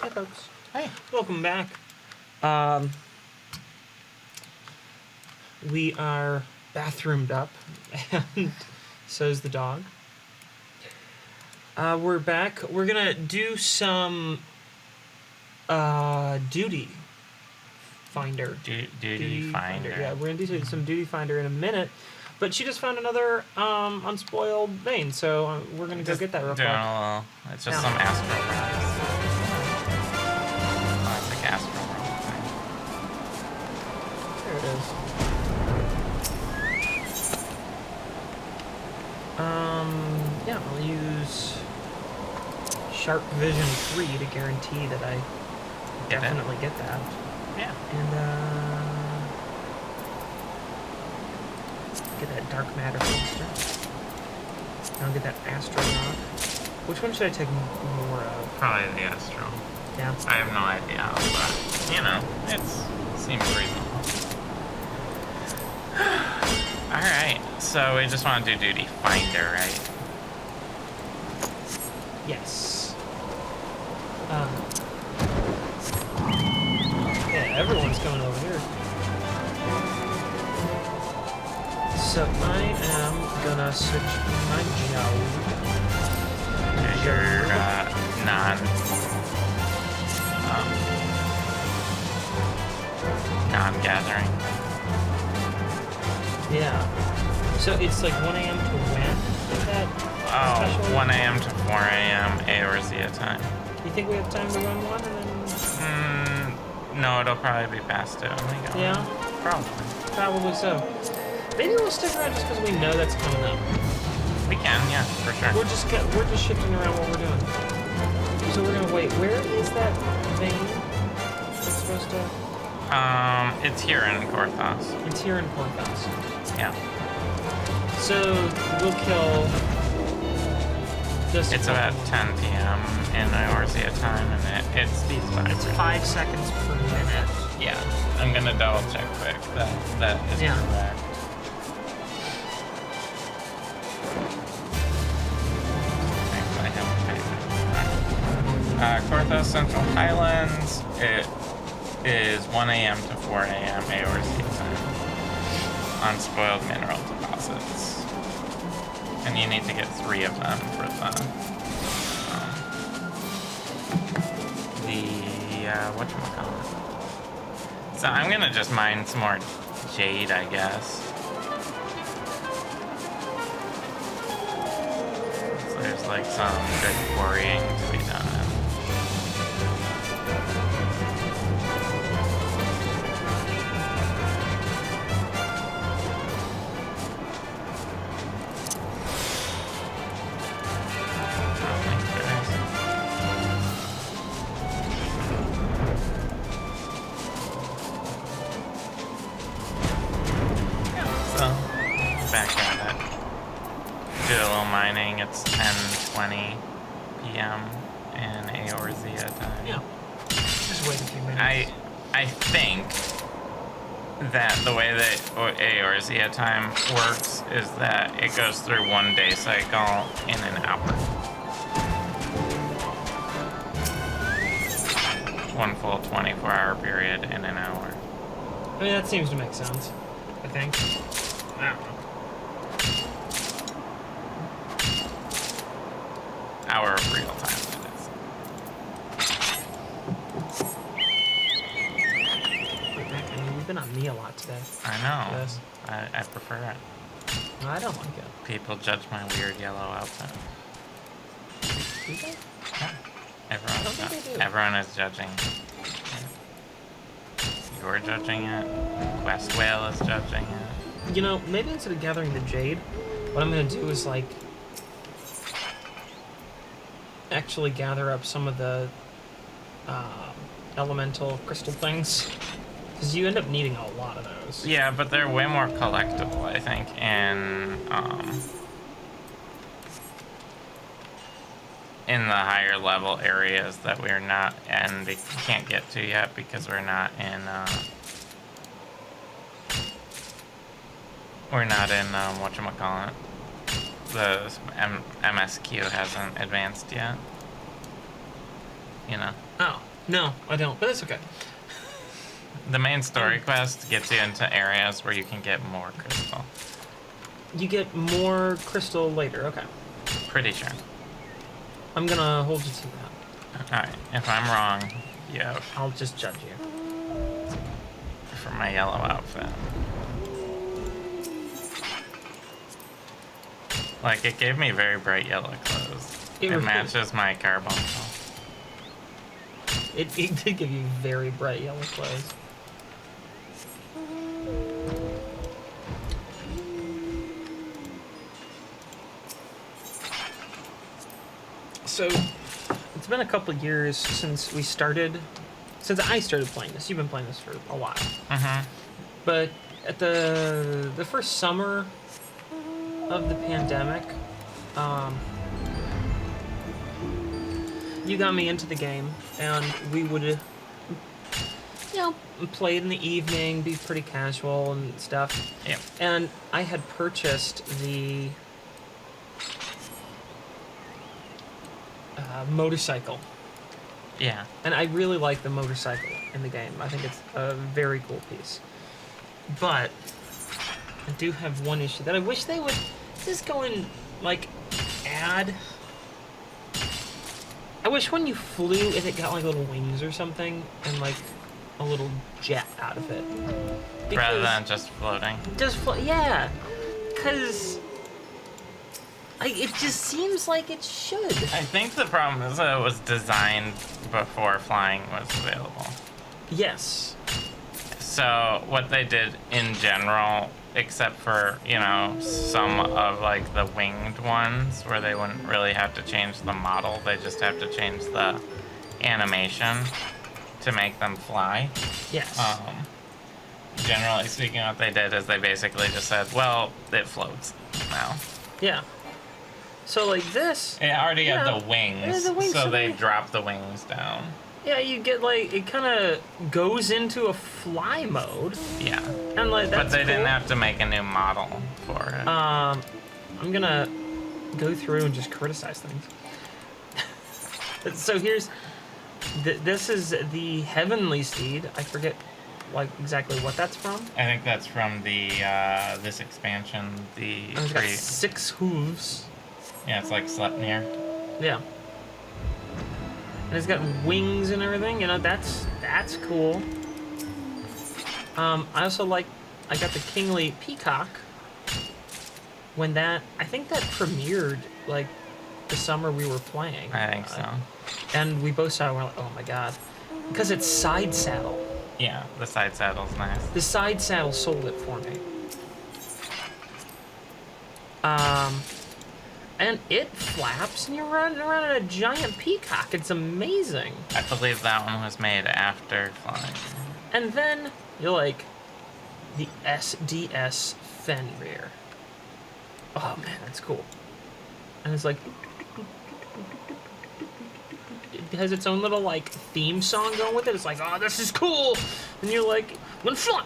Hey folks. Hey. Welcome back. We are bathroomed up, and so's the dog. We're back. We're gonna do some duty finder. Duty finder. Yeah, we're gonna do some duty finder in a minute. But she just found another unspoiled vein, so we're gonna go get that real quick. It's just some astral rocks. Classic astral rock thing. There it is. Yeah, I'll use Sharp Vision 3 to guarantee that I definitely get that. Yeah. And, get that dark matter poster. I'll get that astral rock. Which one should I take more of? Probably the astral. Yeah. I have no idea, but, it seems reasonable. Alright, so we just want to do duty finder, right? Yes. Yeah, everyone's going over here. So I am gonna switch my job. Your non-gathering. Yeah. So it's like 1 a.m. to when? Is that special? 1 a.m. to 4 a.m. Eorzea time. You think we have time to run one and then... No, it'll probably be past it. Yeah? Probably so. Maybe we'll stick around just because we know that's coming up. We can, yeah, for sure. We're just shifting around what we're doing. So we're gonna wait. Where is that vein? It's supposed to... It's here in Korthos. It's here in Korthos. Yeah. So we'll kill... It's about 10 p.m. in Eorzea time, and it's these 5 seconds per minute. Yeah. I'm gonna double check quick. That is correct. Korthos Central Highlands, it is 1 a.m. to 4 a.m. Eorzea time. Unspoiled mineral deposits. And you need to get 3 of them for whatchamacallit. So I'm gonna just mine some more jade, I guess. So there's like some good quarrying to be done. It's 10:20 p.m. in Eorzea time. Yeah. Just wait a few minutes. I think that the way that Eorzea time works is that it goes through 1 day cycle in an hour. 1 full 24-hour period in an hour. I mean, that seems to make sense, I think. I don't know. Hour of real time, that is. Wait, Mac, I mean, we've been on me a lot today. I know. I prefer it. No, I don't like it. People judge my weird yellow outfit. Do they? Yeah. Everyone is judging it. You're judging it. Quest Whale is judging it. You know, maybe instead of gathering the jade, what I'm going to do is, like, actually gather up some of the elemental crystal things. Because you end up needing a lot of those. Yeah, but they're way more collectible, I think, in the higher level areas that we're not and they can't get to yet because we're not in whatchamacallit. The MSQ hasn't advanced yet. Oh. No, I don't, but that's okay. The main story quest gets you into areas where you can get more crystal. You get more crystal later, okay. Pretty sure. I'm gonna hold you to that. Alright, if I'm wrong, yeah, I'll just judge you. for my yellow outfit. Like, it gave me very bright yellow clothes. It matches my carbon. It did give you very bright yellow clothes. So, it's been a couple years since I started playing this. You've been playing this for a while. Mm-hmm. But at the first summer of the pandemic, you got me into the game, and we would, play it in the evening, be pretty casual and stuff. Yep. And I had purchased the motorcycle. Yeah. And I really like the motorcycle in the game. I think it's a very cool piece. But I do have one issue that I wish they would just go and, like, add. I wish when you flew, if it got, like, little wings or something, and, like, a little jet out of it. Rather than just floating. Yeah. Because it just seems like it should. I think the problem is that it was designed before flying was available. Yes. So what they did in general, except for, some of like the winged ones where they wouldn't really have to change the model, they just have to change the animation to make them fly. Yes. Generally speaking, what they did is they basically just said, well, it floats now. Yeah. So like this, it already had the wings, so they like, dropped the wings down. Yeah, you get like it kind of goes into a fly mode. Yeah. And like that's But they cool. didn't have to make a new model for it. I'm gonna go through and just criticize things. So here's this is the Heavenly Steed. I forget like exactly what that's from. I think that's from the this expansion. It's got 6 hooves. Yeah, it's like Sleipnir. Yeah. And it's got wings and everything, that's cool. I also I got the Kingly Peacock. When I think that premiered, like, the summer we were playing. I think so. And we both saw it and we're like, oh my god. Because it's side saddle. Yeah, the side saddle's nice. The side saddle sold it for me. And it flaps, and you're running around in a giant peacock. It's amazing. I believe that one was made after flying. And then you're like, the SDS Fenrir. Oh man, that's cool. And it's like, it has its own little like theme song going with it. It's like, oh, this is cool. And you're like, I'm gonna fly.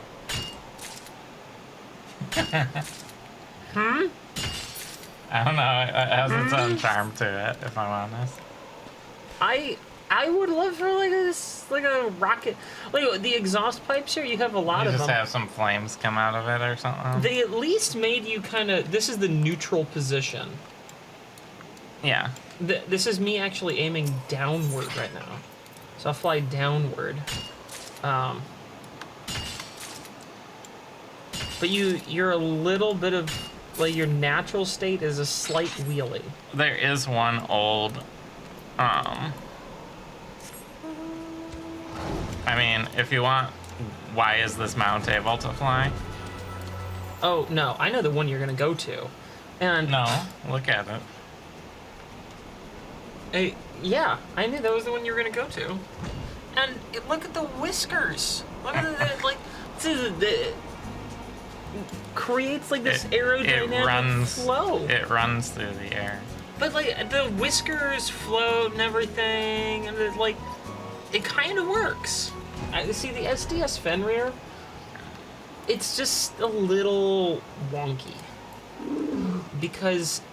I don't know. It has its own charm to it, if I'm honest. I would love for like a rocket, like the exhaust pipes here. You have a lot of them. You just have some flames come out of it or something. They at least made you kind of. This is the neutral position. Yeah. This is me actually aiming downward right now, so I'll fly downward. But you're a little bit of. Like, your natural state is a slight wheelie. There is one old, I mean, if you want, why is this mount able to fly? Oh, no, I know the one you're gonna go to. And... No, look at it. Yeah, I knew that was the one you were gonna go to. And look at the whiskers! Look at the creates like this aerodynamic flow. It runs through the air. But like the whiskers float and everything, and it kind of works. I see the SDS Fenrir. It's just a little wonky because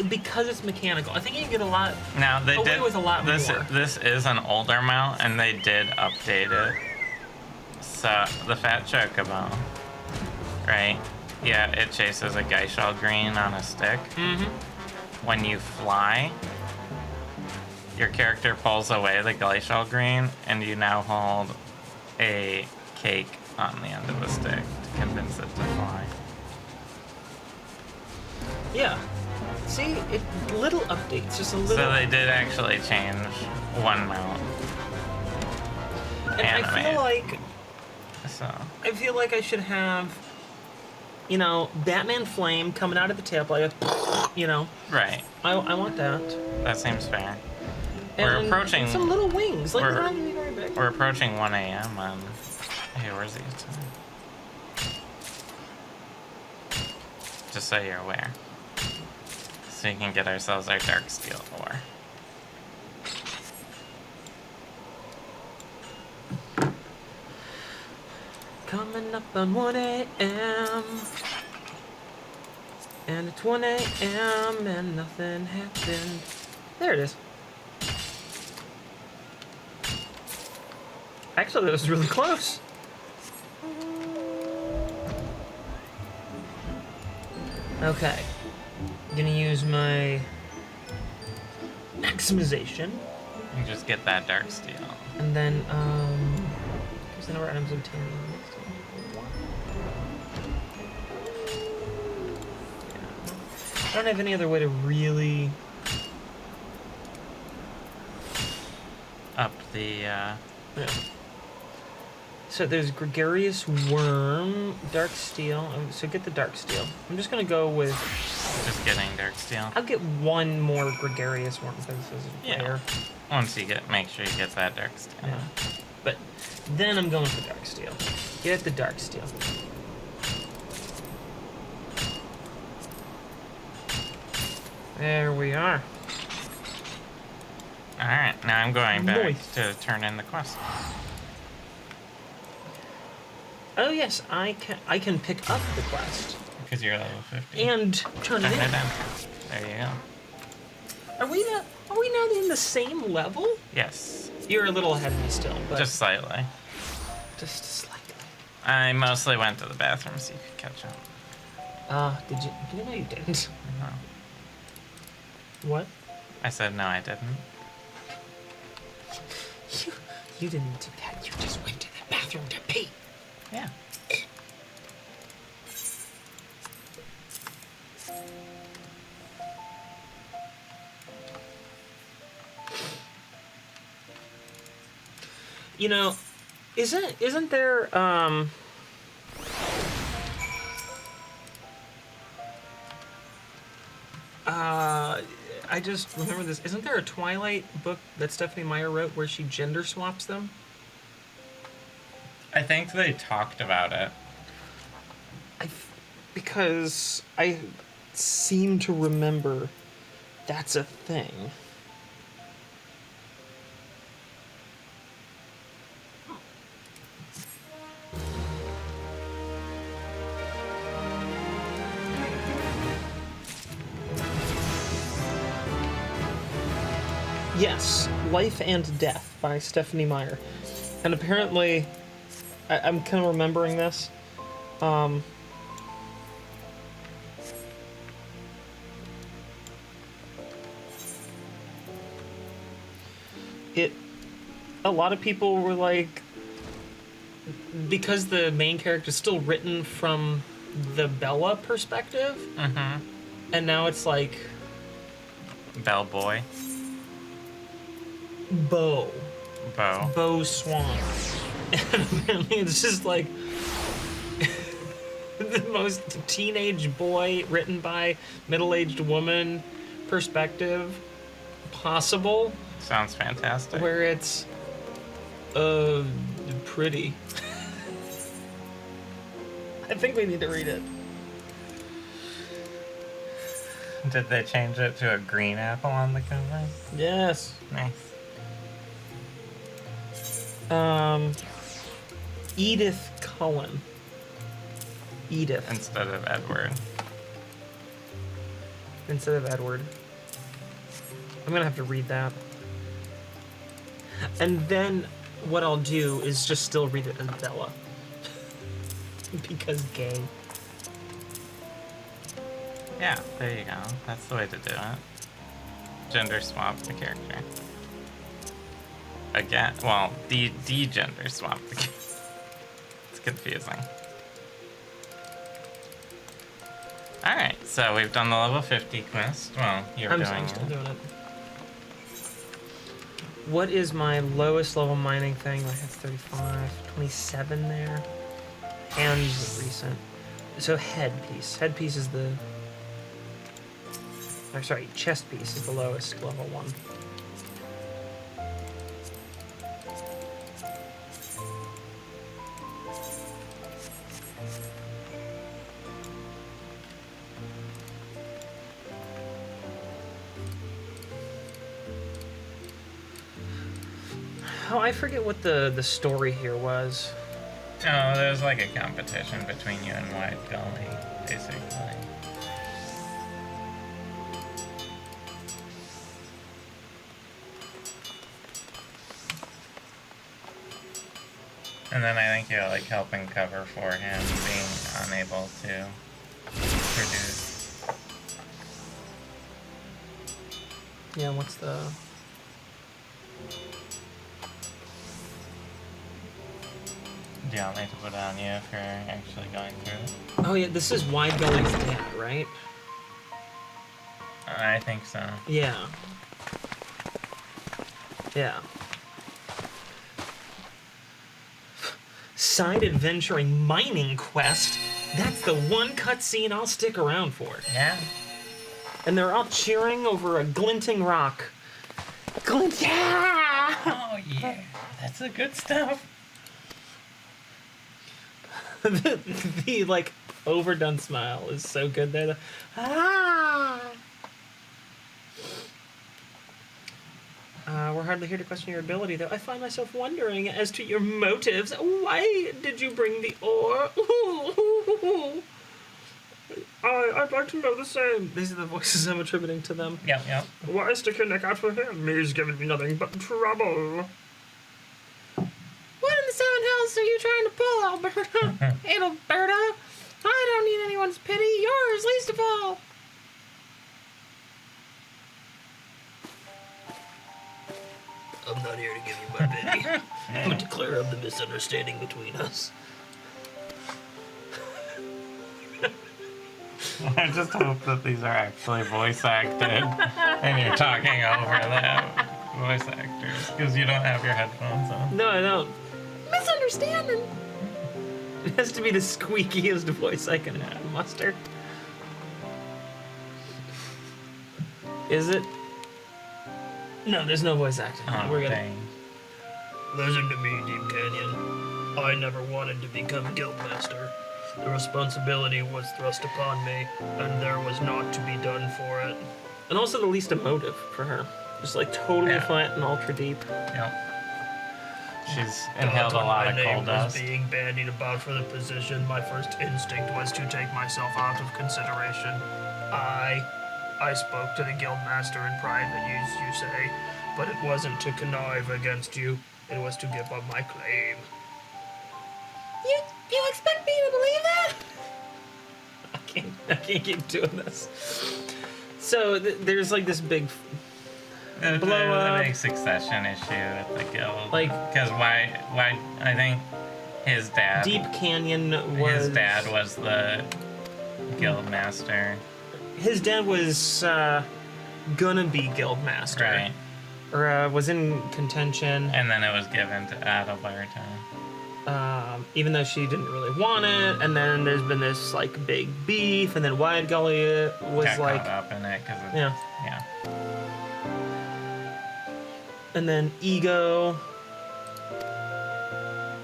because it's mechanical. I think you can get a lot. Now they away did with a lot this. more. This is an older mount, and they did update it. So the Fat Chocobo, right? Yeah, it chases a Geishal green on a stick. Mm-hmm. When you fly, your character pulls away the glacial green, and you now hold a cake on the end of the stick to convince it to fly. Yeah. See, little updates, just a little. So they did actually change one mount. And I feel like I should have, Batman Flame coming out of the tail, like, Right. I want that. That seems fair. And We're approaching some little wings, like they're not gonna be very big. We're approaching 1 a.m. and hey, where's he? Just so you're aware. So we can get ourselves our dark steel ore. Coming up on 1 a.m. And it's 1 a.m. and nothing happened. There it is. Actually, that was really close. Okay. Gonna use my maximization. And just get that dark steel. And then, here's the number of items obtained. I don't have any other way to really Up the, Yeah. So there's Gregarious Worm, Dark Steel. So get the Dark Steel. I'm just gonna go with. just getting dark steel. I'll get one more Gregarious Worm because this is rare. Once you make sure you get that dark steel. Yeah. But then I'm going for Dark Steel. Get the Dark Steel. There we are. Alright, now I'm going back Nice. to turn in the quest. Oh yes, I can pick up the quest Because you're level 50. and turn it Turn in. it in. There you go. Are we not in the same level? Yes. You're a little ahead of me still, but Just slightly. just slightly. I mostly went to the bathroom so you could catch up. Did you? No, you didn't. No. What? I said no, I didn't. You didn't do that. You just went to the bathroom to pee. Yeah. Isn't there I just remember this. Isn't there a Twilight book that Stephanie Meyer wrote where she gender swaps them? I think they talked about it. Because I seem to remember that's a thing. Yes, Life and Death by Stephanie Meyer. And apparently, I'm kind of remembering this. A lot of people were like, because the main character is still written from the Bella perspective, and now it's like Bellboy. Bo Swan. And apparently it's just like the most teenage boy written by middle-aged woman perspective possible. Sounds fantastic. Where it's pretty. I think we need to read it. Did they change it to a green apple on the cover? Yes. Nice. Edith Cullen. Edith. Instead of Edward. instead of Edward. I'm gonna have to read that. And then what I'll do is just still read it as Bella. Because gay. Yeah, there you go. That's the way to do it. Gender swap the character. Again, well, de-gender swap the character. It's confusing. Alright, so we've done the level 50 quest. Well, I'm still doing it. What is my lowest level mining thing? I have 35, 27 there. Hands recent. So headpiece. Headpiece is the... Or sorry, chest piece is the lowest level one. Oh, I forget what the story here was. Oh, there was like a competition between you and White Gully, basically. And then I think you're like helping cover for him being unable to produce. Yeah, what's the... Do you want me to put it on you if you're actually going through it? Oh yeah, this is Wide Gully's dad, right? I think so. Yeah. Yeah. Side adventuring mining quest? That's the one cutscene I'll stick around for. Yeah. And they're all cheering over a glinting rock. Glint, yeah! Oh yeah, that's the good stuff. the like overdone smile is so good there. Ah! We're hardly here to question your ability, though. I find myself wondering as to your motives. Why did you bring the ore? I'd like to know the same. These are the voices I'm attributing to them. Yep. Why stick your neck out for him? He's giving me nothing but trouble. What in the seven hells are you trying to pull, Alberta? Alberta? I don't need anyone's pity. Yours, least of all. I'm not here to give you my pity, but to clear up the misunderstanding between us. I just hope that these are actually voice acted and you're talking over them voice actors because you don't have your headphones on. No, I don't. Misunderstanding. It has to be the squeakiest voice I can muster. Is it? No, there's no voice acting. Oh, We're gonna. dang. Listen to me, Deep Canyon. I never wanted to become Guildmaster. The responsibility was thrust upon me, and there was naught to be done for it. And also the least emotive for her. Just like totally flat and ultra deep. Yep. She's inhaled a lot of coal dust. Being bandied about for the position, my first instinct was to take myself out of consideration. I spoke to the Guildmaster in private, you say, but it wasn't to connive against you. It was to give up my claim. You expect me to believe that? I can't keep doing this. So there's like this big blow up. A big succession issue with the guild. Like, because why? I think his dad. Deep Canyon was. His dad was the guild master. His dad was gonna be Guildmaster. Right. Or was in contention. And then it was given to Adalberta. Even though she didn't really want it. And then there's been this like big beef. And then Wide Gully was Got like. caught up in it because Yeah. And then Ego.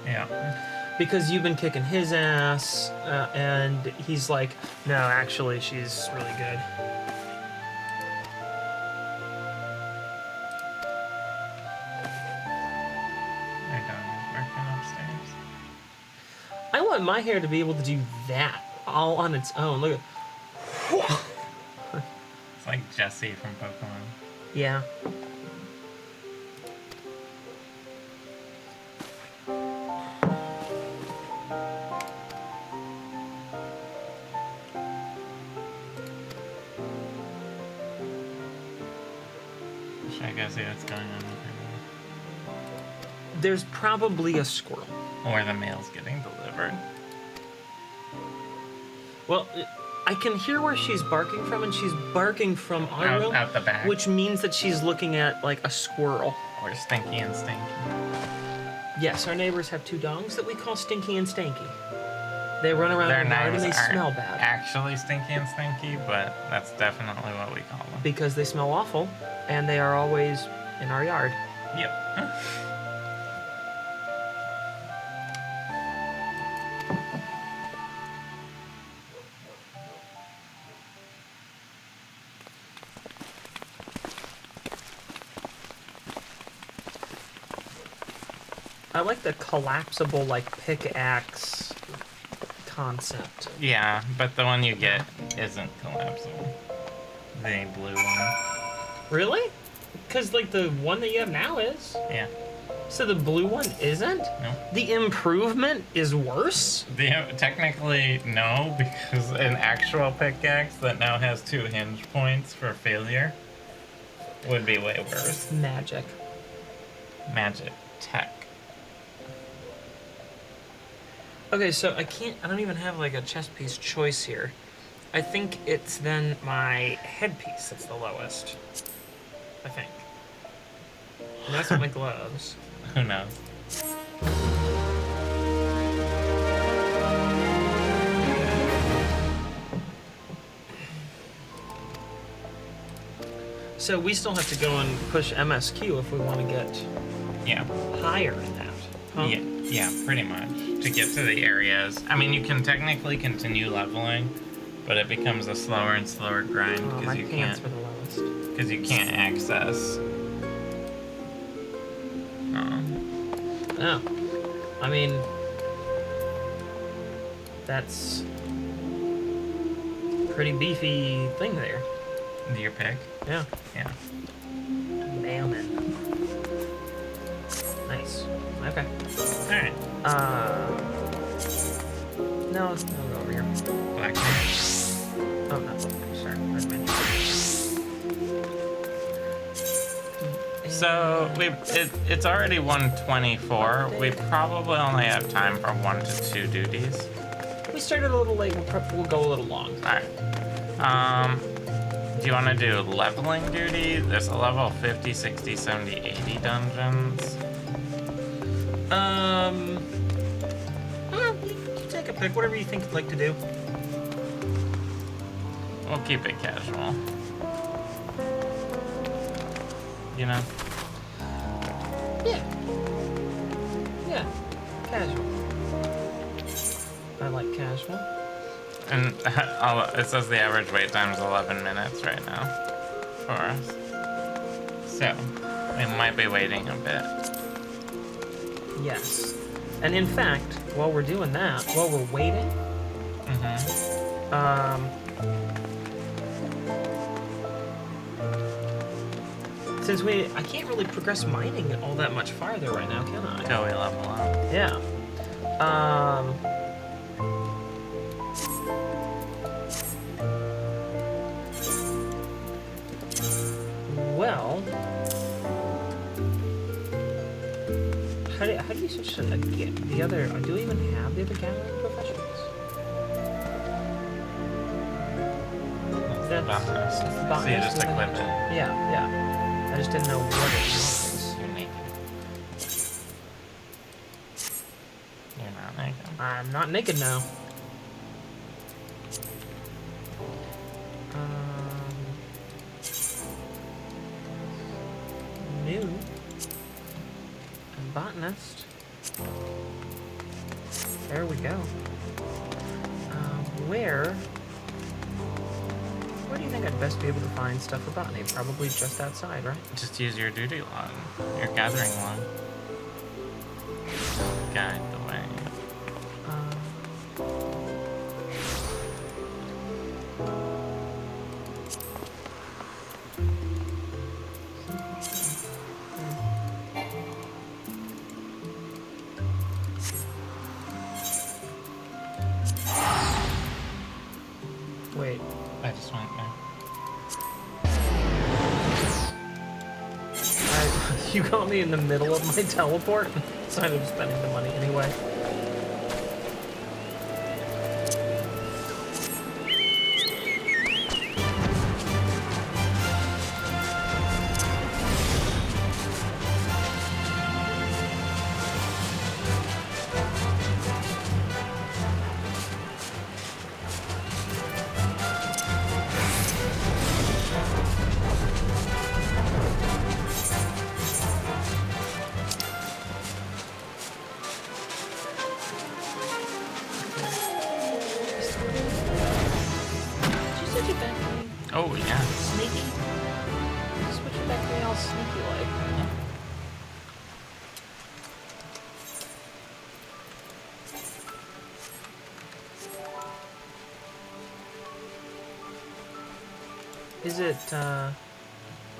Yeah. Because you've been kicking his ass, and he's like, no, actually, she's really good. My dog is working upstairs. I want my hair to be able to do that all on its own. Look at. like Jessie from Pokemon. Yeah. Should I go see what's going on over There's probably a squirrel. here? Or the mail's getting delivered. Well, I can hear where she's barking from, and she's barking from our room, Out the back. which means that she's looking at like a squirrel. Or Stinky and Stinky. Yes, our neighbors have 2 dogs that we call Stinky and Stanky. They run around Their the yard and names they aren't smell bad actually Stinky and Stinky, but that's definitely what we call them. because they smell awful, and they are always in our yard. Yep. I like the collapsible like pickaxe concept. Yeah, but the one you get isn't collapsible. The blue one. Really? Because like the one that you have now is. Yeah. So the blue one isn't? No. The improvement is worse? Technically, no, because an actual pickaxe that now has 2 hinge points for failure would be way worse. Magic. Magic. Tech. Okay, so I don't even have like a chest piece choice here. I think it's then my headpiece that's the lowest. I think. And that's not my gloves. Who knows? So we still have to go and push MSQ if we want to get Yeah. higher in that. Huh? Yeah, pretty much. To get to the areas. I mean, you can technically continue leveling, but it becomes a slower and slower grind Oh, because my you pants can't were the lowest. because you can't access. Oh. I mean, that's pretty beefy thing there. Your pick. Yeah. Yeah. Mailman. Nice. Okay. All right. No, let's go over here. Black. Oh, not Blackberry, sorry. Red Man. So it's already 1:24. We probably only have time for 1 to 2 duties. We started a little late. We'll go a little long. All right. Do you want to do leveling duty? There's a level 50, 60, 70, 80 dungeons. You take a pick. Whatever you think you'd like to do. We'll keep it casual. You know? Yeah. Yeah. Casual. I like casual. And it says the average wait time is 11 minutes right now for us. So, we might be waiting a bit. Yes. And in fact, while we're doing that, while we're waiting, since I can't really progress mining all that much farther right now, can I? Until we level up. Yeah. Well, how do you switch to the other? Do we even have the other gathering professions? That's Botanist. So you botanist, just and then- equipped it. Yeah. I just didn't know what it was. You're naked. You're not naked. I'm not naked now. New. And botanist. There we go. Where do you think I'd best be able to find stuff for botany? Probably just outside, right? Just use your duty log. Your gathering log. Guide the way. Wait. I just went there. You got me in the middle of my teleport, so I ended up spending the money anyway. Oh, yeah. Sneaky? Switch it back to me all sneaky like. Is it, yeah,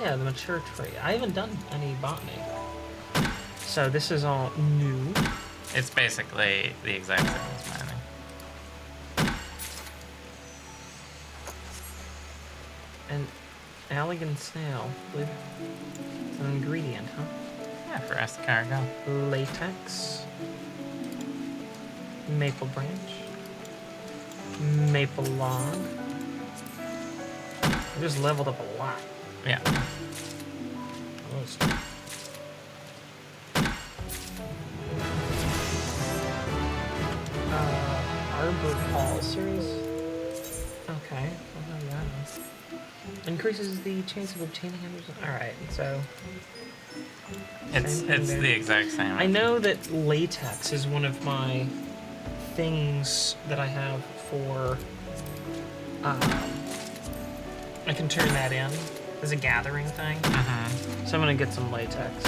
the mature tree. I haven't done any botany. So this is all new. It's basically the exact same as mining. And elegant snail. I believe it's an ingredient, huh? Yeah, for escargot. Latex. Maple branch. Maple log. I just leveled up a lot. Yeah. Almost. Arbor pulsers. Okay, I'll have that. Increases the chance of obtaining hundreds. Alright, so. It's the exact same. I know that latex is one of my things that I have for. I can turn that in as a gathering thing. Mm-hmm. So I'm gonna get some latex.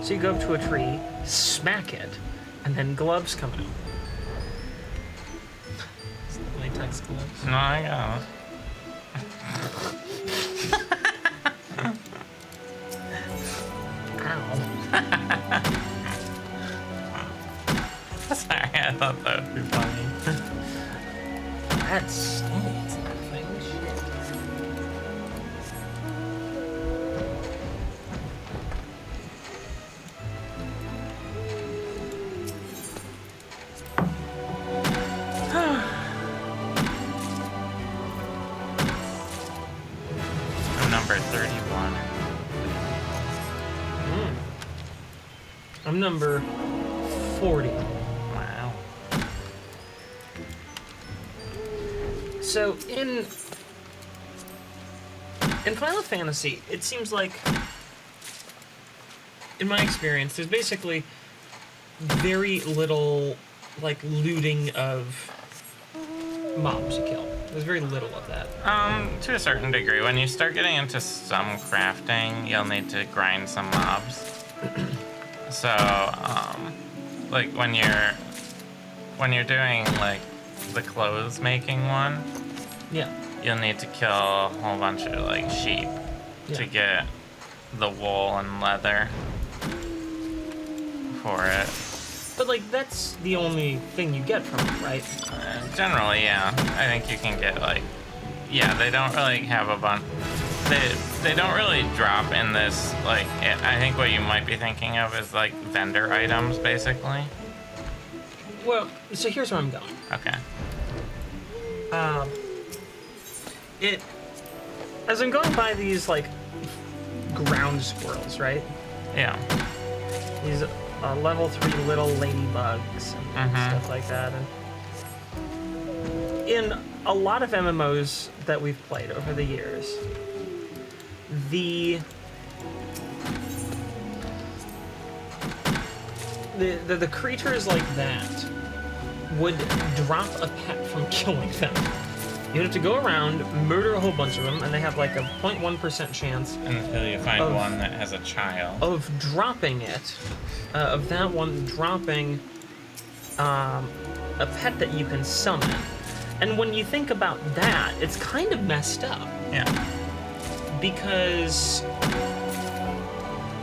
So you go up to a tree, smack it, and then gloves come out. Latex gloves. No, I got it. Ow. Sorry, I thought that would be funny. That's stinks, that thing. Shit. I'm number 31. I'm number 40. Wow. So in Final Fantasy, it seems like, in my experience, there's basically very little like looting of mobs you kill. There's very little of that. To a certain degree. When you start getting into some crafting, you'll need to grind some mobs. So, like when you're doing like the clothes making one, Yeah. you'll need to kill a whole bunch of like sheep to get the wool and leather for it. But like that's the only thing you get from it, right? Generally, yeah. I think you can get like, yeah, they don't really have a bunch. They don't really drop in this, like, I think what you might be thinking of is like vendor items, basically. Well, so here's where I'm going. Okay. As I'm going by these like ground squirrels, right? Yeah. These level 3 little ladybugs and stuff like that. And in a lot of MMOs that we've played over the years, the creatures like that would drop a pet from killing them. You'd have to go around, murder a whole bunch of them, and they have like a 0.1% chance Until you find one that has a child. of dropping it, of that one dropping a pet that you can summon. And when you think about that, it's kind of messed up. Yeah. Because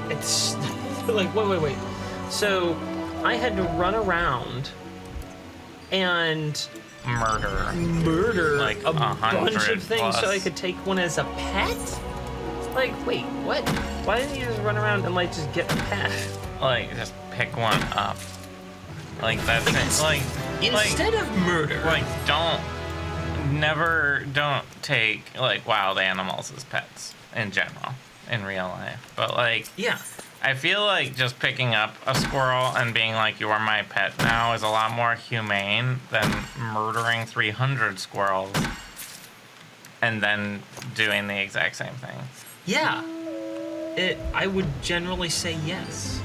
it's like, wait. So I had to run around and murder like a bunch 100 of things so I plus. could take one as a pet? Like, wait, what? Why didn't you just run around and like just get a pet? Like, just pick one up. Like, that's it. Like, Instead of murder. like, don't take, like, wild animals as pets in general, in real life. But, like, Yeah. I feel like just picking up a squirrel and being like, you're my pet now is a lot more humane than murdering 300 squirrels and then doing the exact same thing. Yeah. I would generally say yes.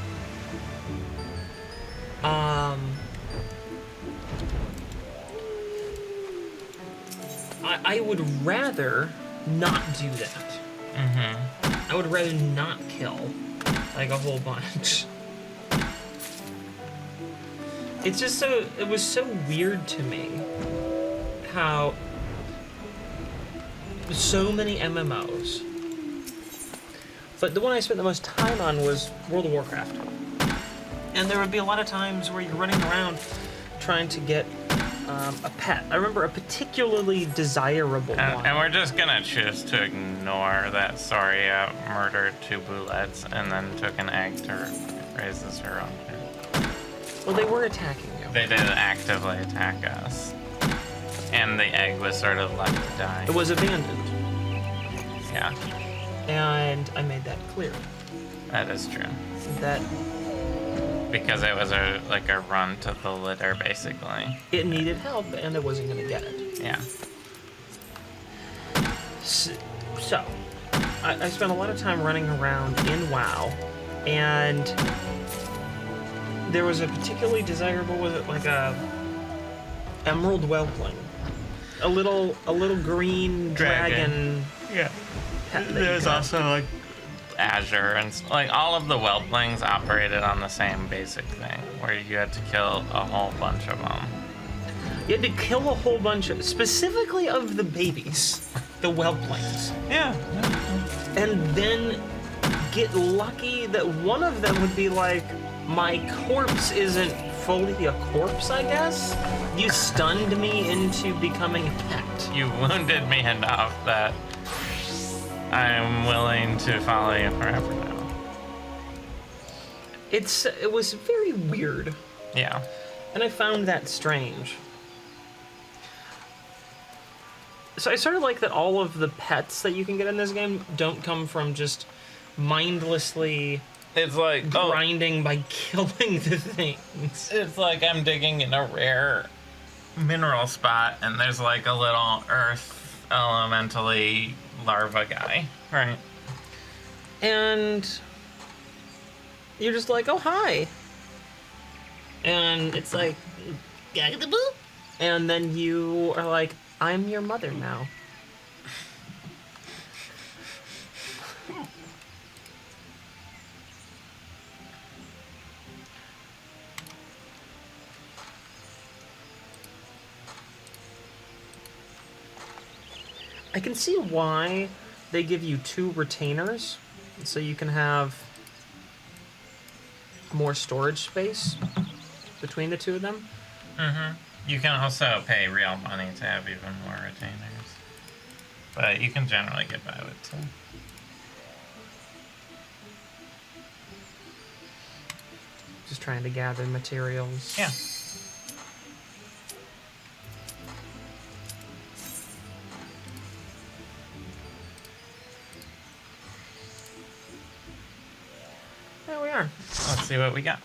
I would rather not do that. Mm-hmm. I would rather not kill, like, a whole bunch. It's just it was so weird to me how so many MMOs, but the one I spent the most time on was World of Warcraft. And there would be a lot of times where you're running around trying to get a pet. I remember a particularly desirable one. And we're just gonna choose to ignore that Soria murdered 2 bullets and then took an egg to raise as her own kid. Well, they were attacking you. They did actively attack us. And the egg was sort of left to die. It was abandoned. Yeah, And I made that clear. that is true. That Because it was a run to the litter, basically. it needed help and it wasn't going to get it. Yeah. So, I spent a lot of time running around in WoW, and there was a particularly desirable, was it like a emerald whelpling? A little green dragon. Yeah. Pet that There's you got. also like Azure and like all of the whelplings operated on the same basic thing, where you had to kill a whole bunch of them. You had to kill a whole bunch of, specifically of the babies, the whelplings. Yeah. And then get lucky that one of them would be like, my corpse isn't fully a corpse, I guess? You stunned me into becoming a pet. You wounded me enough that I'm willing to follow you forever now. It was very weird, Yeah. and I found that strange. So I sort of like that all of the pets that you can get in this game don't come from just mindlessly It's like, grinding by killing the things. it's like I'm digging in a rare mineral spot and there's like a little earth elementally larva guy. Right. And you're just like, oh, hi. And it's like, "Gagadaboop." And then you are like, I'm your mother now. I can see why they give you 2 retainers, so you can have more storage space between the 2 of them. Mm-hmm. You can also pay real money to have even more retainers. But you can generally get by with 2. Just trying to gather materials. Yeah. There we are. Let's see what we got.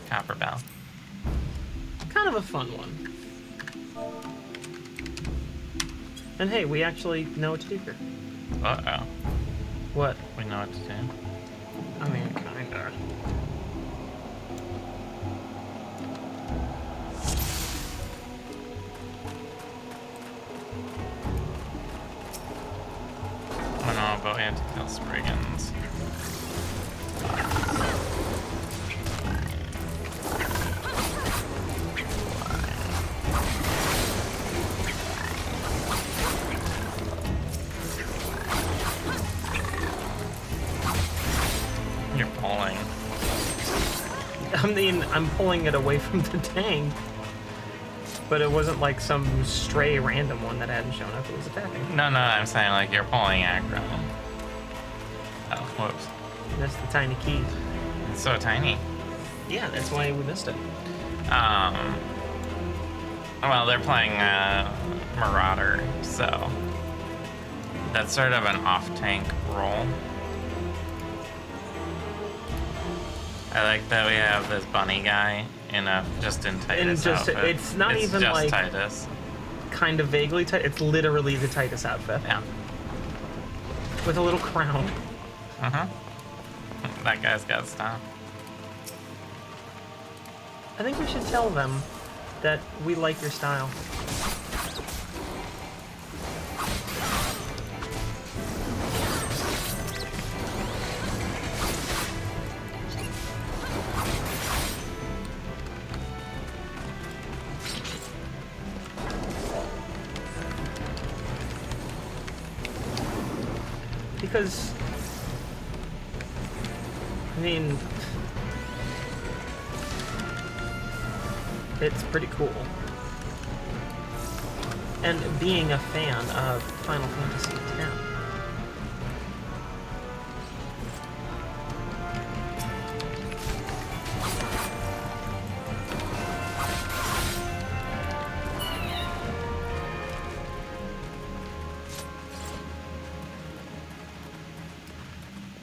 Copper bell. Kind of a fun one. And hey, we actually know what to do here. Uh-oh. What? We know what to do. I mean, kinda. Oh no, but we have to kill Spriggans. mean, I'm pulling it away from the tank. But it wasn't like some stray random one that hadn't shown up. It was attacking. No, I'm saying like you're pulling aggro. Oh, whoops. That's the tiny key. It's so tiny. Yeah, that's why we missed it. Well, they're playing Marauder, so that's sort of an off-tank role. I like that we have this bunny guy just in Titus outfit. It's not even just like Titus. Kind of vaguely Titus. It's literally the Titus outfit. Yeah. With a little crown. That guy's got stuff. I think we should tell them that we like your style. Because, I mean, it's pretty cool. And being a fan of Final Fantasy X.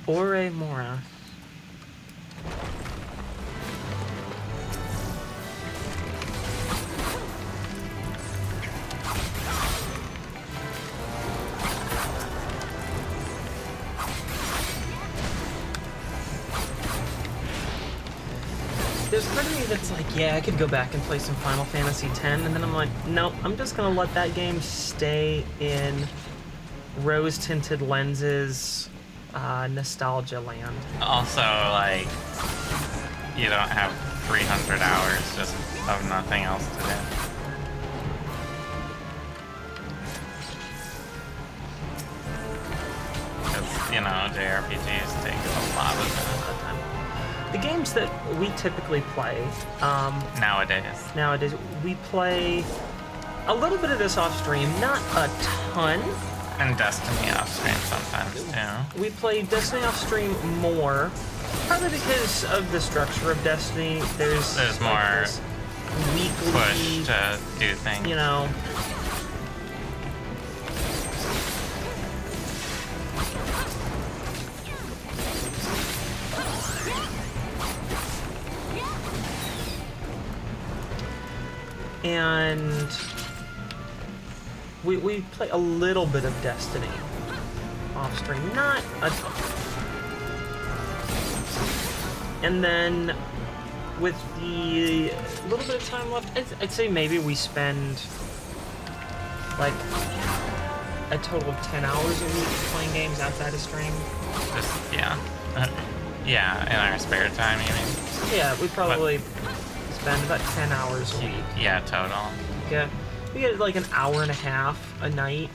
Ore Mora. There's part of me that's like, yeah, I could go back and play some Final Fantasy X, and then I'm like, no, I'm just gonna let that game stay in rose-tinted lenses, nostalgia land. Also, like, you don't have 300 hours just of nothing else to do. Because, you know, JRPGs take a lot of time. The games that we typically play, nowadays, we play a little bit of this off stream, not a ton. And Destiny off stream sometimes too. We play Destiny off stream more, partly because of the structure of Destiny. There's like more weekly push to do things. You know. And we play a little bit of Destiny off stream, not a ton. And then with the little bit of time left, I'd say maybe we spend like a total of 10 hours a week playing games outside of stream. Just, yeah. Yeah, in our spare time, you mean? Yeah, we probably spend about 10 hours a week. Yeah, total. Yeah. We get like an hour and a half a night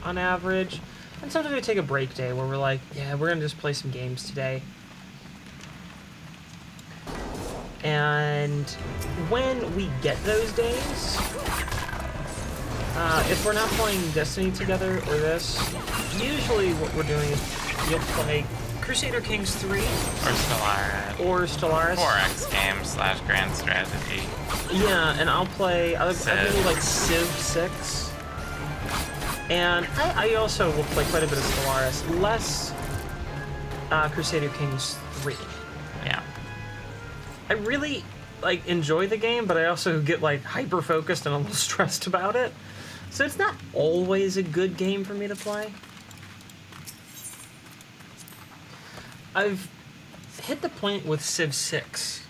on average. And sometimes we take a break day where we're like, yeah, we're going to just play some games today. And when we get those days, if we're not playing Destiny together or this, usually what we're doing is you'll play Crusader Kings 3 or Stellaris 4X games / Grand Strategy. Yeah, and I'll play like Civ 6. And I also will play quite a bit of Stellaris, less Crusader Kings 3. Yeah. I really like enjoy the game, but I also get like hyper focused and a little stressed about it. So it's not always a good game for me to play. I've hit the point with Civ 6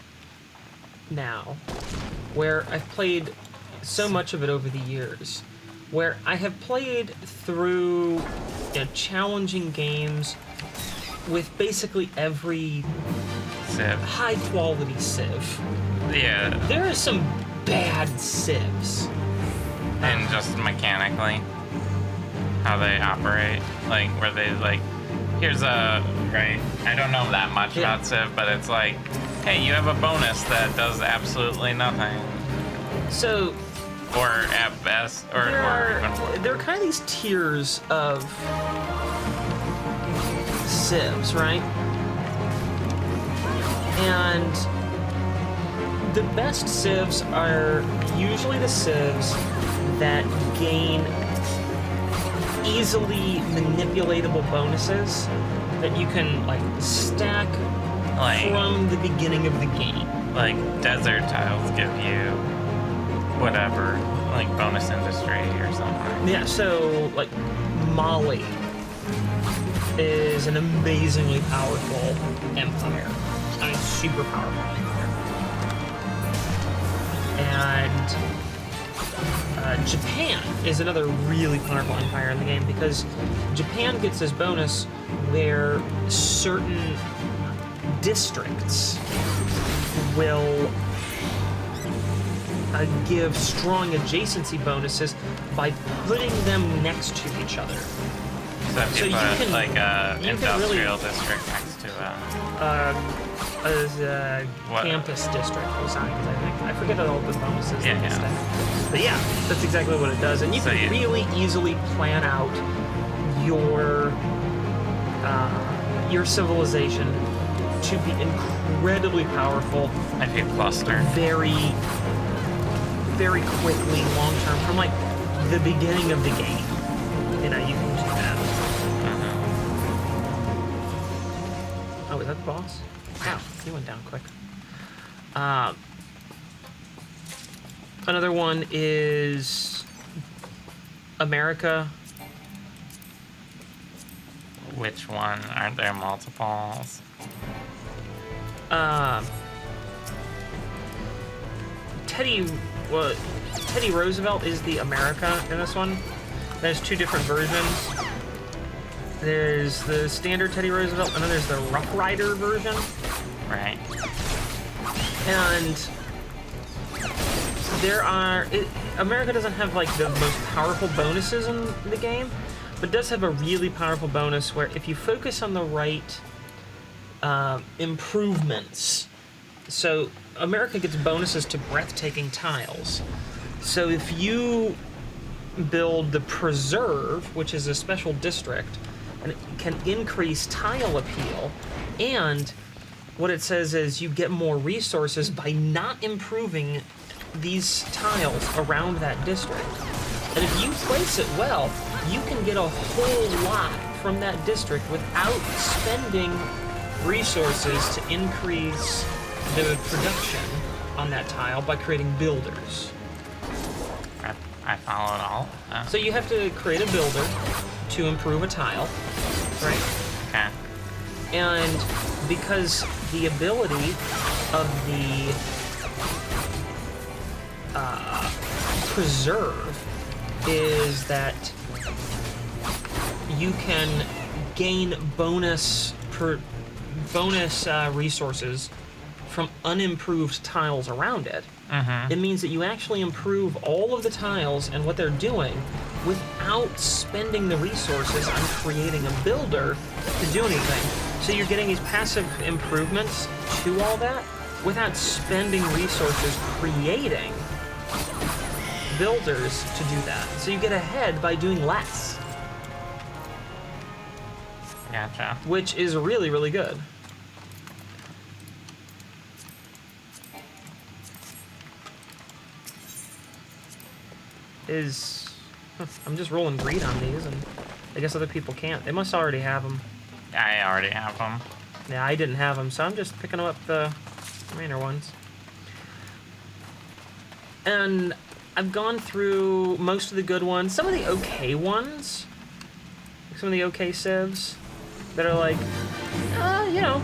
now, where I've played so much of it over the years, where I have played through challenging games with basically every Civ. high-quality Civ. Yeah. There are some bad Civs. And just mechanically, how they operate, like where they like, here's a right. I don't know that much about Civ, but it's like Hey, you have a bonus that does absolutely nothing. So Or at best, or even worse. there are kind of these tiers of civs, right? And the best civs are usually the civs that gain easily manipulatable bonuses that you can like stack from the beginning of the game. Like desert tiles give you whatever, like bonus industry or something. Yeah, so like Mali is an amazingly powerful empire. I mean, super powerful empire. And Japan is another really powerful empire in the game because Japan gets this bonus where certain districts will give strong adjacency bonuses by putting them next to each other. So if you put like a industrial district next to a campus district besides, I think. I forget all the bonuses. Yeah. But yeah, that's exactly what it does. And you can really easily plan out your civilization to be incredibly powerful. If you cluster. Very, very quickly, long term, from like the beginning of the game. You know, you can do that. Oh, is that the boss? Wow, he went down quick. Another one is America. Which one? Aren't there multiples? Teddy Roosevelt is the America in this one. There's two different versions. There's the standard Teddy Roosevelt, and then there's the Rough Rider version. Right. And America doesn't have like the most powerful bonuses in the game, but does have a really powerful bonus where if you focus on the right improvements, so America gets bonuses to breathtaking tiles. So if you build the Preserve, which is a special district, and it can increase tile appeal, and what it says is you get more resources by not improving these tiles around that district. And if you place it well, you can get a whole lot from that district without spending resources to increase the production on that tile by creating builders. I followed all. So you have to create a builder to improve a tile, right? Okay. And because the ability of the Preserve is that you can gain bonus resources from unimproved tiles around it. It means that you actually improve all of the tiles and what they're doing without spending the resources on creating a builder to do anything. So you're getting these passive improvements to all that without spending resources creating builders to do that. So you get ahead by doing less. Gotcha. Which is really, really good. I'm just rolling greed on these, and I guess other people can't. They must already have them. I already have them. Yeah, I didn't have them, so I'm just picking up the minor ones. And I've gone through most of the good ones, some of the okay ones, some of the okay civs that are like, you know,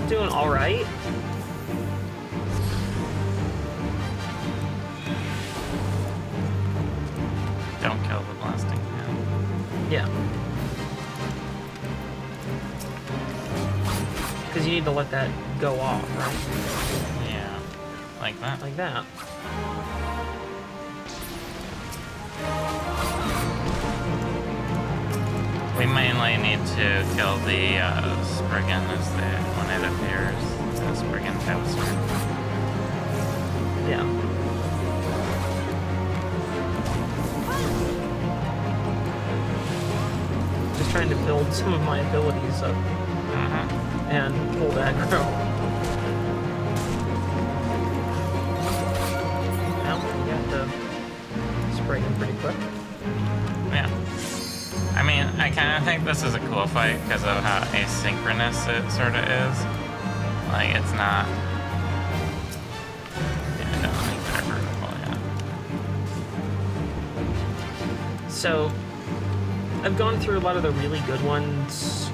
doing all right. Don't kill the blasting man. Yeah. Because you need to let that go off, right? Yeah. Like that. Like that. We mainly need to kill the Spriggan when it appears. this friggin' toaster. Yeah. Just trying to build some of my abilities up and hold aggro. Well, you got the spray him pretty quick. Yeah. I mean, I kind of think this is a cool fight because of how asynchronous it sort of is. Like, it's not... Yeah, I don't think they're vertical yet. So, I've gone through a lot of the really good ones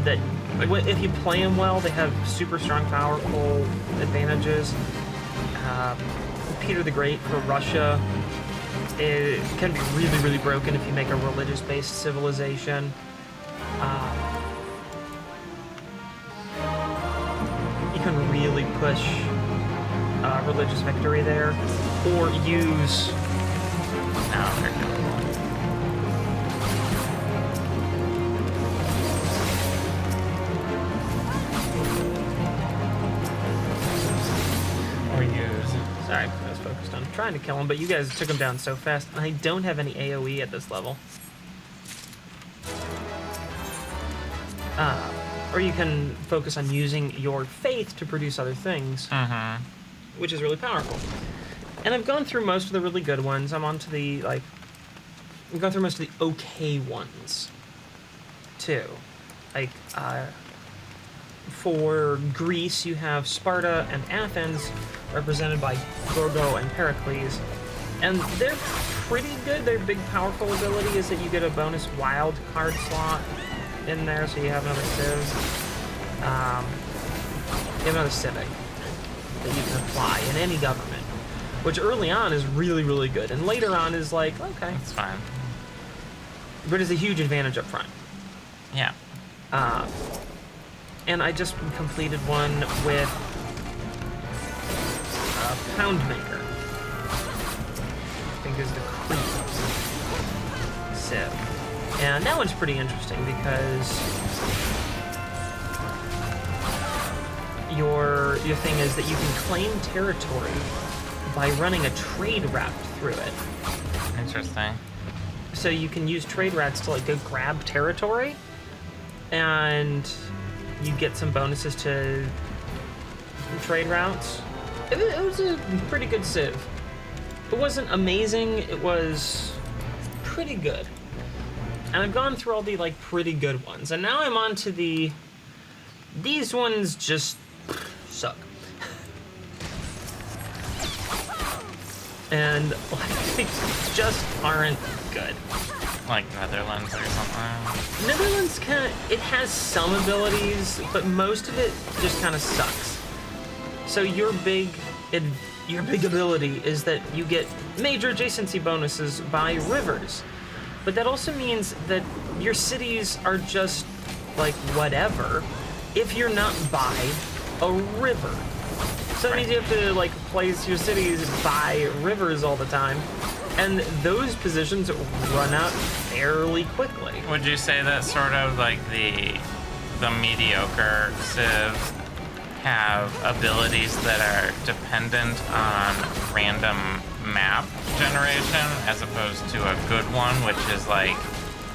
that, if you play them well, they have super strong, powerful advantages. Peter the Great for Russia, it can be really, really broken if you make a religious-based civilization. You can really push religious victory there, or use... No, they're doable. Or use... Sorry, I was focused on trying to kill him, but you guys took him down so fast, and I don't have any AoE at this level. Or you can focus on using your faith to produce other things, which is really powerful. And I've gone through most of the really good ones. I'm on to the, like... I've gone through most of the okay ones, too. Like, for Greece, you have Sparta and Athens, represented by Gorgo and Pericles. And they're pretty good. Their big, powerful ability is that you get a bonus wild card slot in there, so you have another civ. You have another civic that you can apply in any government, which early on is really, really good, and later on is like, okay. It's fine. But it's a huge advantage up front. Yeah. And I just completed one with Poundmaker. I think is the Creep civ. And that one's pretty interesting because your thing is that you can claim territory by running a trade route through it. Interesting. So you can use trade routes to like go grab territory, and you get some bonuses to trade routes. It was a pretty good civ. It wasn't amazing, it was pretty good. And I've gone through all the like pretty good ones, and now I'm on to these ones just suck. And like, they just aren't good. Like Netherlands or something. Netherlands it has some abilities, but most of it just kind of sucks. So your big ability is that you get major adjacency bonuses by rivers. But that also means that your cities are just like whatever if you're not by a river. So that means you have to like place your cities by rivers all the time. And those positions run out fairly quickly. Would you say that sort of like the mediocre civs have abilities that are dependent on random map generation as opposed to a good one, which is like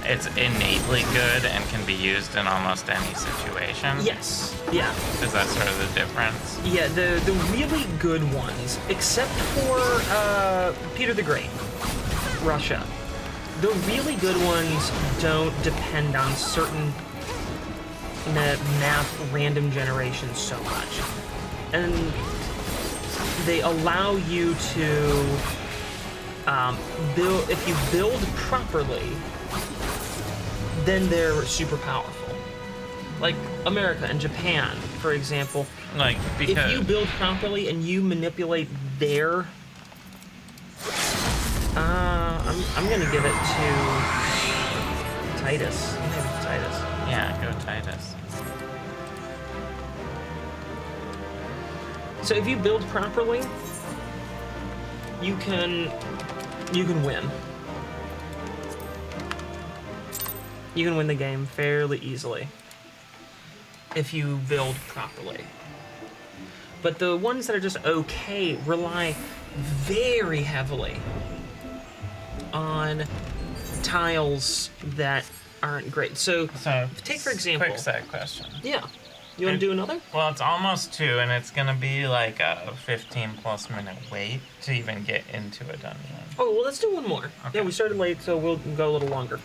it's innately good and can be used in almost any situation? Yes. Yeah. Is that sort of the difference? Yeah, the really good ones, except for Peter the Great, Russia, the really good ones don't depend on certain map random generation so much. And they allow you to build, if you build properly, then they're super powerful. Like America and Japan, for example. Like, because if you build properly and you manipulate their... I'm gonna give it to Titus. I'm gonna give it to Titus. Yeah, go Titus. So if you build properly, you can win. You can win the game fairly easily if you build properly. But the ones that are just okay rely very heavily on tiles that aren't great. So take for example. Quick side question. Yeah. You want to do another? Well, it's almost 2, and it's gonna be like a 15+ minute wait to even get into a dungeon. Oh, well, let's do one more. Okay. Yeah, we started late, so we'll go a little longer.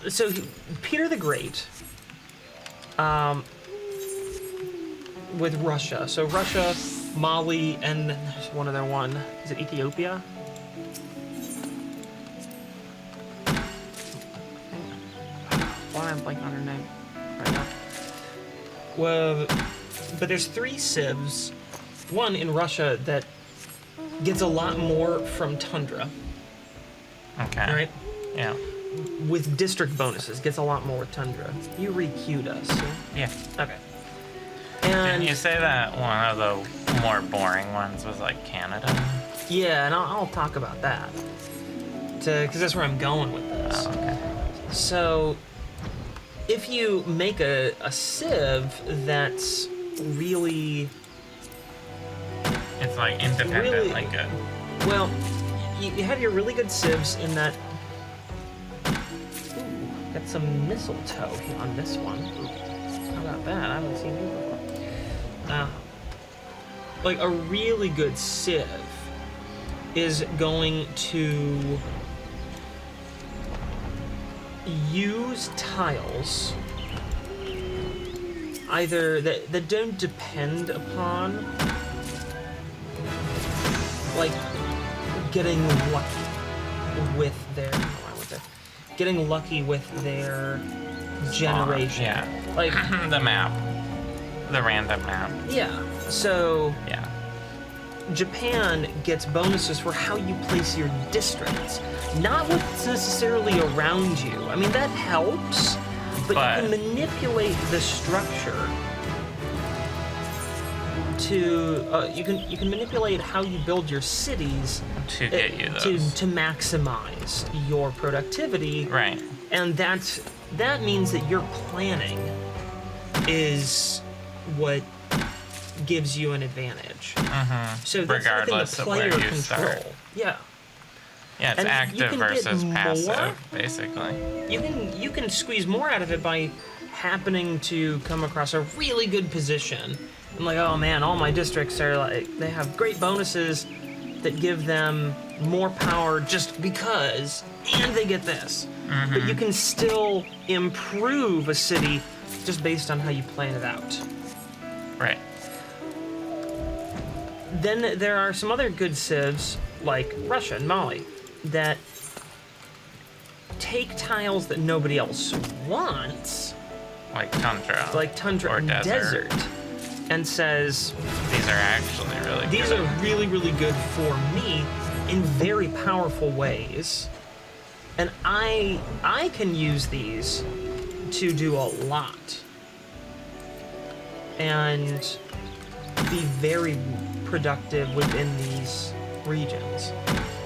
So Peter the Great, with Russia. So Russia, Mali, and then there's one other one. Is it Ethiopia? Why am I blanking on her name right now? Well, but there's 3 civs. One in Russia that gets a lot more from tundra. Okay. Right? Yeah. With district bonuses, gets a lot more with tundra. You re-queued us. Yeah. Okay. Didn't And you say that one of the more boring ones was like Canada? yeah, and I'll talk about that. Because that's where I'm going with this. Oh, okay. So, if you make a civ that's really, It's like independently Really- good. well, you have your really good civs in that. Ooh, got some mistletoe here on this one. How about that? I haven't seen you before. Like a really good civ is going to use tiles either that don't depend upon like getting lucky with their getting lucky with their generation. Yeah. Like The map. The random map. yeah. So Yeah. Japan gets bonuses for how you place your districts, not what's necessarily around you. I mean, that helps, but you can manipulate the structure to you can manipulate how you build your cities To get you those. to maximize your productivity, Right. and that means that your planning is what gives you an advantage. Mm-hmm. So that's Regardless something of the where player you control. start. Yeah, Yeah, it's And you active can get versus more. passive, basically. you can squeeze more out of it by happening to come across a really good position. And like, oh man, all my districts are like they have great bonuses that give them more power just because, and they get this. But you can still improve a city just based on how you plan it out. Right. Then there are some other good civs, like Russia and Mali, that take tiles that nobody else wants, Like tundra. like tundra or and desert, and says, These are actually really these good. are really, really good for me in very powerful ways. And I can use these to do a lot. And be very productive within these regions.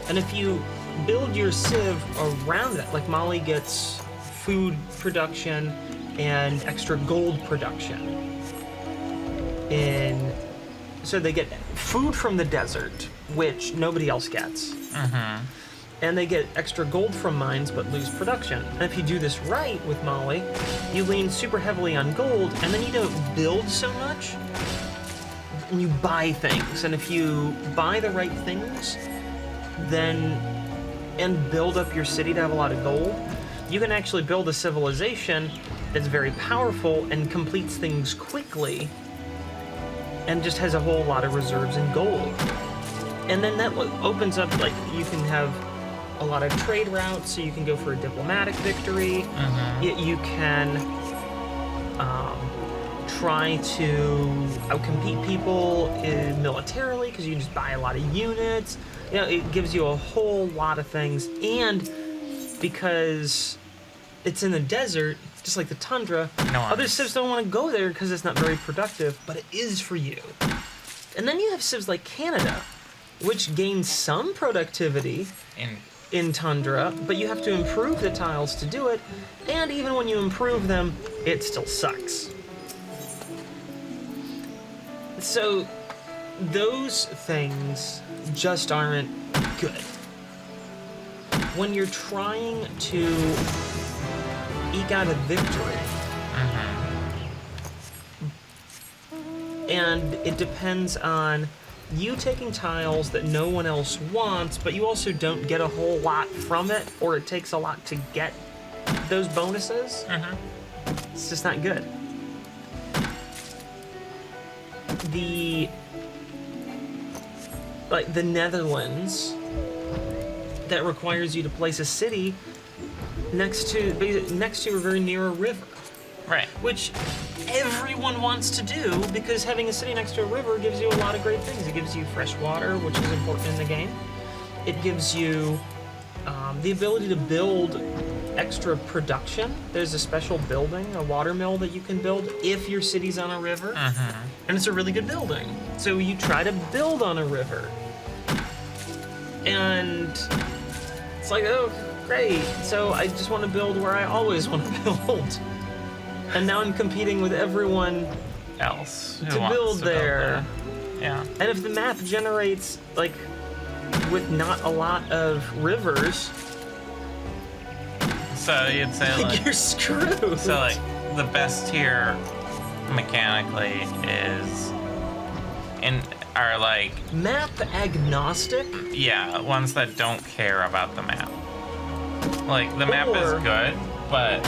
And if you build your civ around that, like Mali gets food production and extra gold production. So they get food from the desert, which nobody else gets. Mm-hmm. And they get extra gold from mines but lose production. And if you do this right with Mali, you lean super heavily on gold, and then you don't build so much, and you buy things. And if you buy the right things, then and build up your city to have a lot of gold, you can actually build a civilization that's very powerful and completes things quickly and just has a whole lot of reserves in gold. And then that opens up, like, you can have a lot of trade routes, so you can go for a diplomatic victory. You can try to outcompete people militarily because you just buy a lot of units. You know, it gives you a whole lot of things. And because it's in the desert, just like the tundra, other civs don't want to go there because it's not very productive, but it is for you. And then you have civs like Canada, which gain some productivity in tundra, but you have to improve the tiles to do it, and even when you improve them, it still sucks. So those things just aren't good. When you're trying to eke out a victory, and it depends on you taking tiles that no one else wants, but you also don't get a whole lot from it, or it takes a lot to get those bonuses, it's just not good. The Netherlands, that requires you to place a city next to or very near a river. Right. Which everyone wants to do, because having a city next to a river gives you a lot of great things. It gives you fresh water, which is important in the game. It gives you the ability to build extra production. There's a special building, a water mill that you can build if your city's on a river. And it's a really good building. So you try to build on a river. And it's like, oh, great. So I just want to build where I always want to build. And now I'm competing with everyone else to build there. Yeah. And if the map generates, like, with not a lot of rivers, so you'd say, like, you're screwed. So, like, the best tier mechanically are like map agnostic. Yeah, ones that don't care about the map. Like, the map is good, but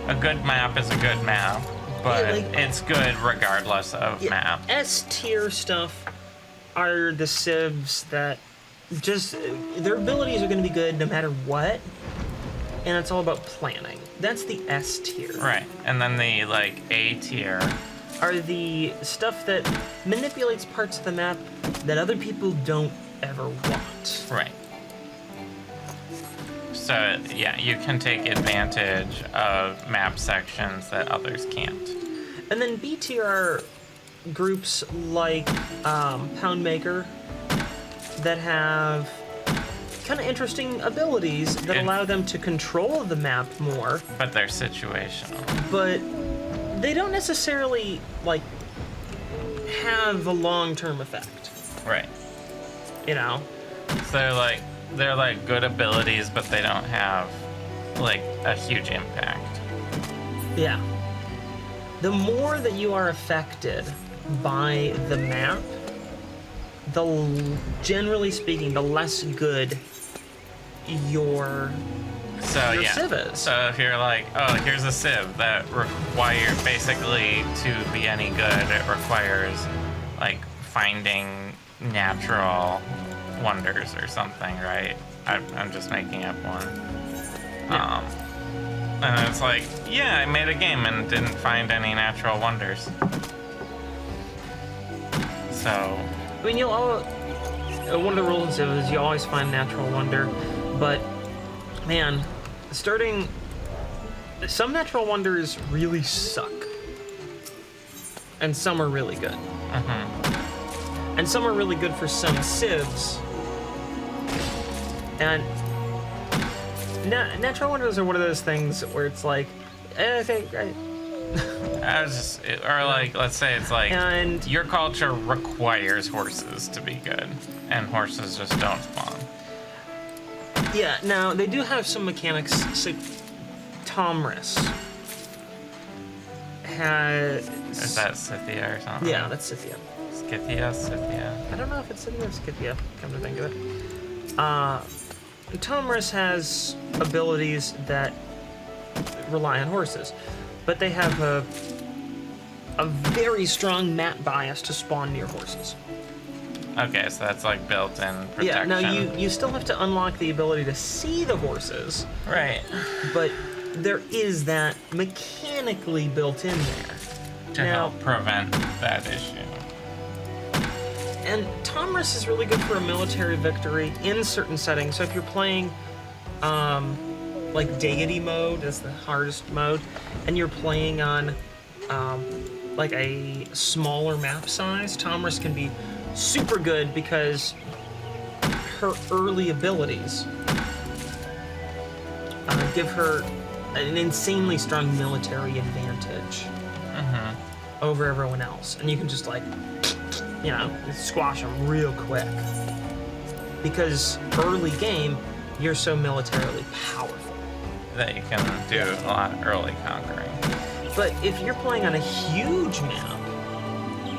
a good map is a good map, but it's good regardless of map. S tier stuff are the civs that just, their abilities are going to be good no matter what, and it's all about planning. That's the S tier. Right, and then the, like, A tier are the stuff that manipulates parts of the map that other people don't ever want. Right. So, yeah, you can take advantage of map sections that others can't. And then B tier are groups like Poundmaker that have kind of interesting abilities that allow them to control the map more. But they're situational. But they don't necessarily, like, have a long-term effect. Right. You know? So they're like good abilities, but they don't have, like, a huge impact. Yeah. The more that you are affected by the map, generally speaking, the less good your civ is. So if you're like, oh, here's a civ that requires, basically, to be any good, it requires, like, finding natural wonders or something, right? I'm just making up one. Yeah. And it's like, yeah, I made a game and didn't find any natural wonders. So, I mean, one of the rules in Civ is you always find natural wonder, but, man, some natural wonders really suck. And some are really good. And some are really good for some civs. And natural wonders are one of those things where it's like, okay, great. let's say it's like, and your culture requires horses to be good, and horses just don't spawn. Yeah, now they do have some mechanics. So Tomris has. Is that Scythia or something? Yeah, that's Scythia. Scythia. I don't know if it's Scythia or Scythia, come to think of it. Tomris has abilities that rely on horses, but they have a very strong map bias to spawn near horses. Okay, so that's like built-in protection. Yeah, now you still have to unlock the ability to see the horses. Right. But there is that mechanically built in there. To help prevent that issue. And Tomris is really good for a military victory in certain settings. So if you're playing like deity mode, that's the hardest mode, and you're playing on like a smaller map size, Tomris can be super good because her early abilities give her an insanely strong military advantage. over everyone else, and you can just like, squash them real quick. Because early game, you're so militarily powerful that you can do a lot of early conquering. But if you're playing on a huge map,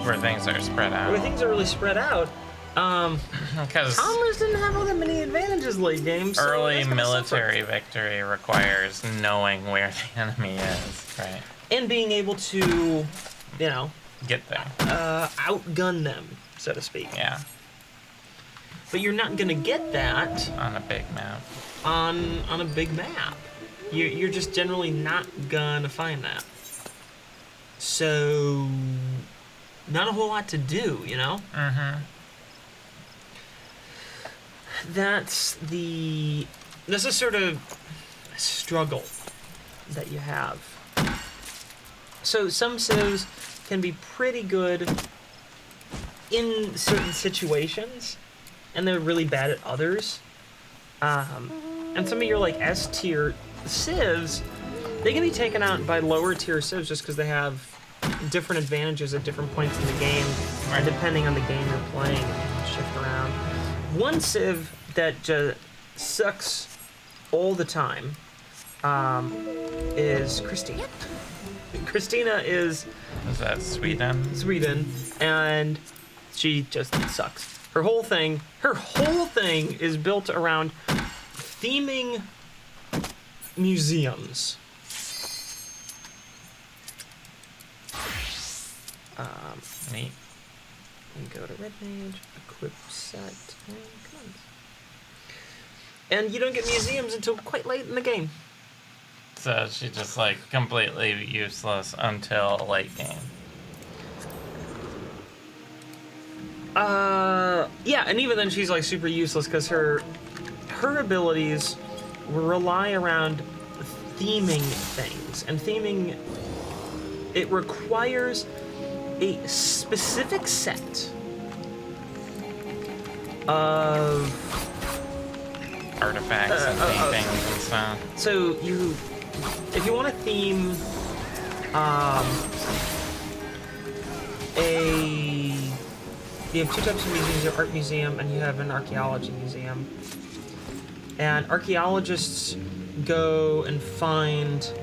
where things are spread out, really spread out, because Commerce didn't have all that many advantages late game. So early military victory requires knowing where the enemy is, right? And being able to, get there, outgun them, so to speak. Yeah. But you're not gonna get that on a big map. On a big map, you're just generally not gonna find that. So, not a whole lot to do, Mm-hmm. That's a sort of struggle that you have. So some civs can be pretty good in certain situations, and they're really bad at others. And some of your like S tier civs, they can be taken out by lower tier civs just because they have different advantages at different points in the game, and depending on the game you're playing, you can shift around. One civ that just sucks all the time is Christina. Christina is that Sweden? Sweden, and she just sucks. Her whole thing is built around theming museums. Neat. And go to red mage, equip set, and guns. And you don't get museums until quite late in the game. So she's just like completely useless until late game. Yeah, and even then she's like super useless because her abilities rely around theming things, and theming, it requires a specific set of artifacts and paintings and stuff. So if you want to theme you have two types of museums: your art museum and you have an archaeology museum. And archaeologists go and find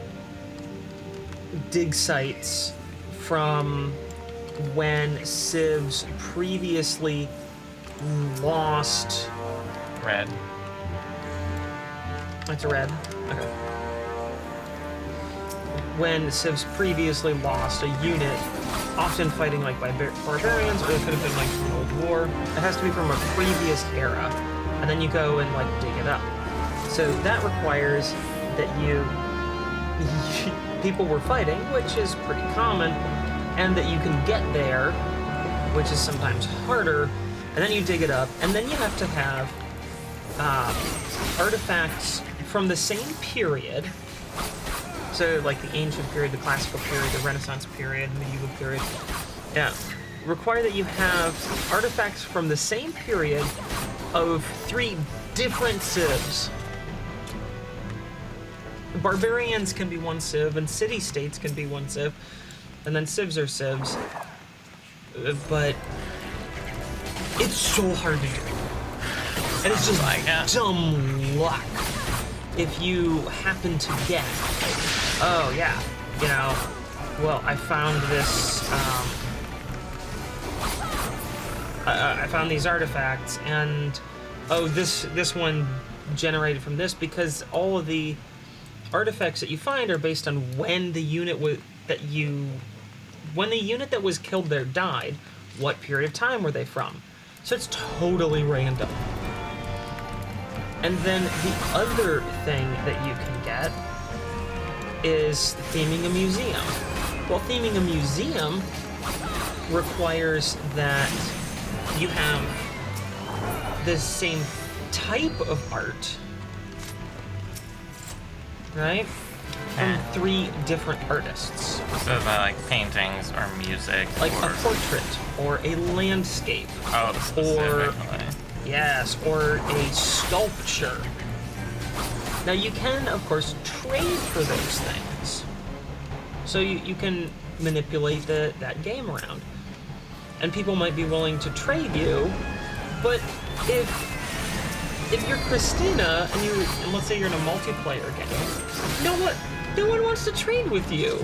dig sites from when civs previously lost. Red. It's a red. Okay. When civs previously lost a unit, often fighting like by barbarians, or it could have been like from an old war. It has to be from a previous era, and then you go and like dig it up. So that requires that people were fighting, which is pretty common, and that you can get there, which is sometimes harder, and then you dig it up, and then you have to have artifacts from the same period. So like the ancient period, the classical period, the Renaissance period, medieval period. Yeah. Require that you have artifacts from the same period of 3 different civs. Barbarians can be one civ, and city-states can be one civ, and then civs are civs. But it's so hard to do. And it's just like dumb luck if you happen to get, oh yeah, well, I found this, I found these artifacts, and oh, this one generated from this, because all of the artifacts that you find are based on when the unit that was killed there died, what period of time were they from. So it's totally random. And then the other thing that you can get is theming a museum. Well, theming a museum requires that you have the same type of art, right? From 3 different artists. So they're like paintings or music. Like a portrait or a landscape. Oh, specifically. Yes, or a sculpture. Now you can, of course, trade for those things. So you can manipulate that game around. And people might be willing to trade you, but if you're Christina and let's say you're in a multiplayer game, no one wants to trade with you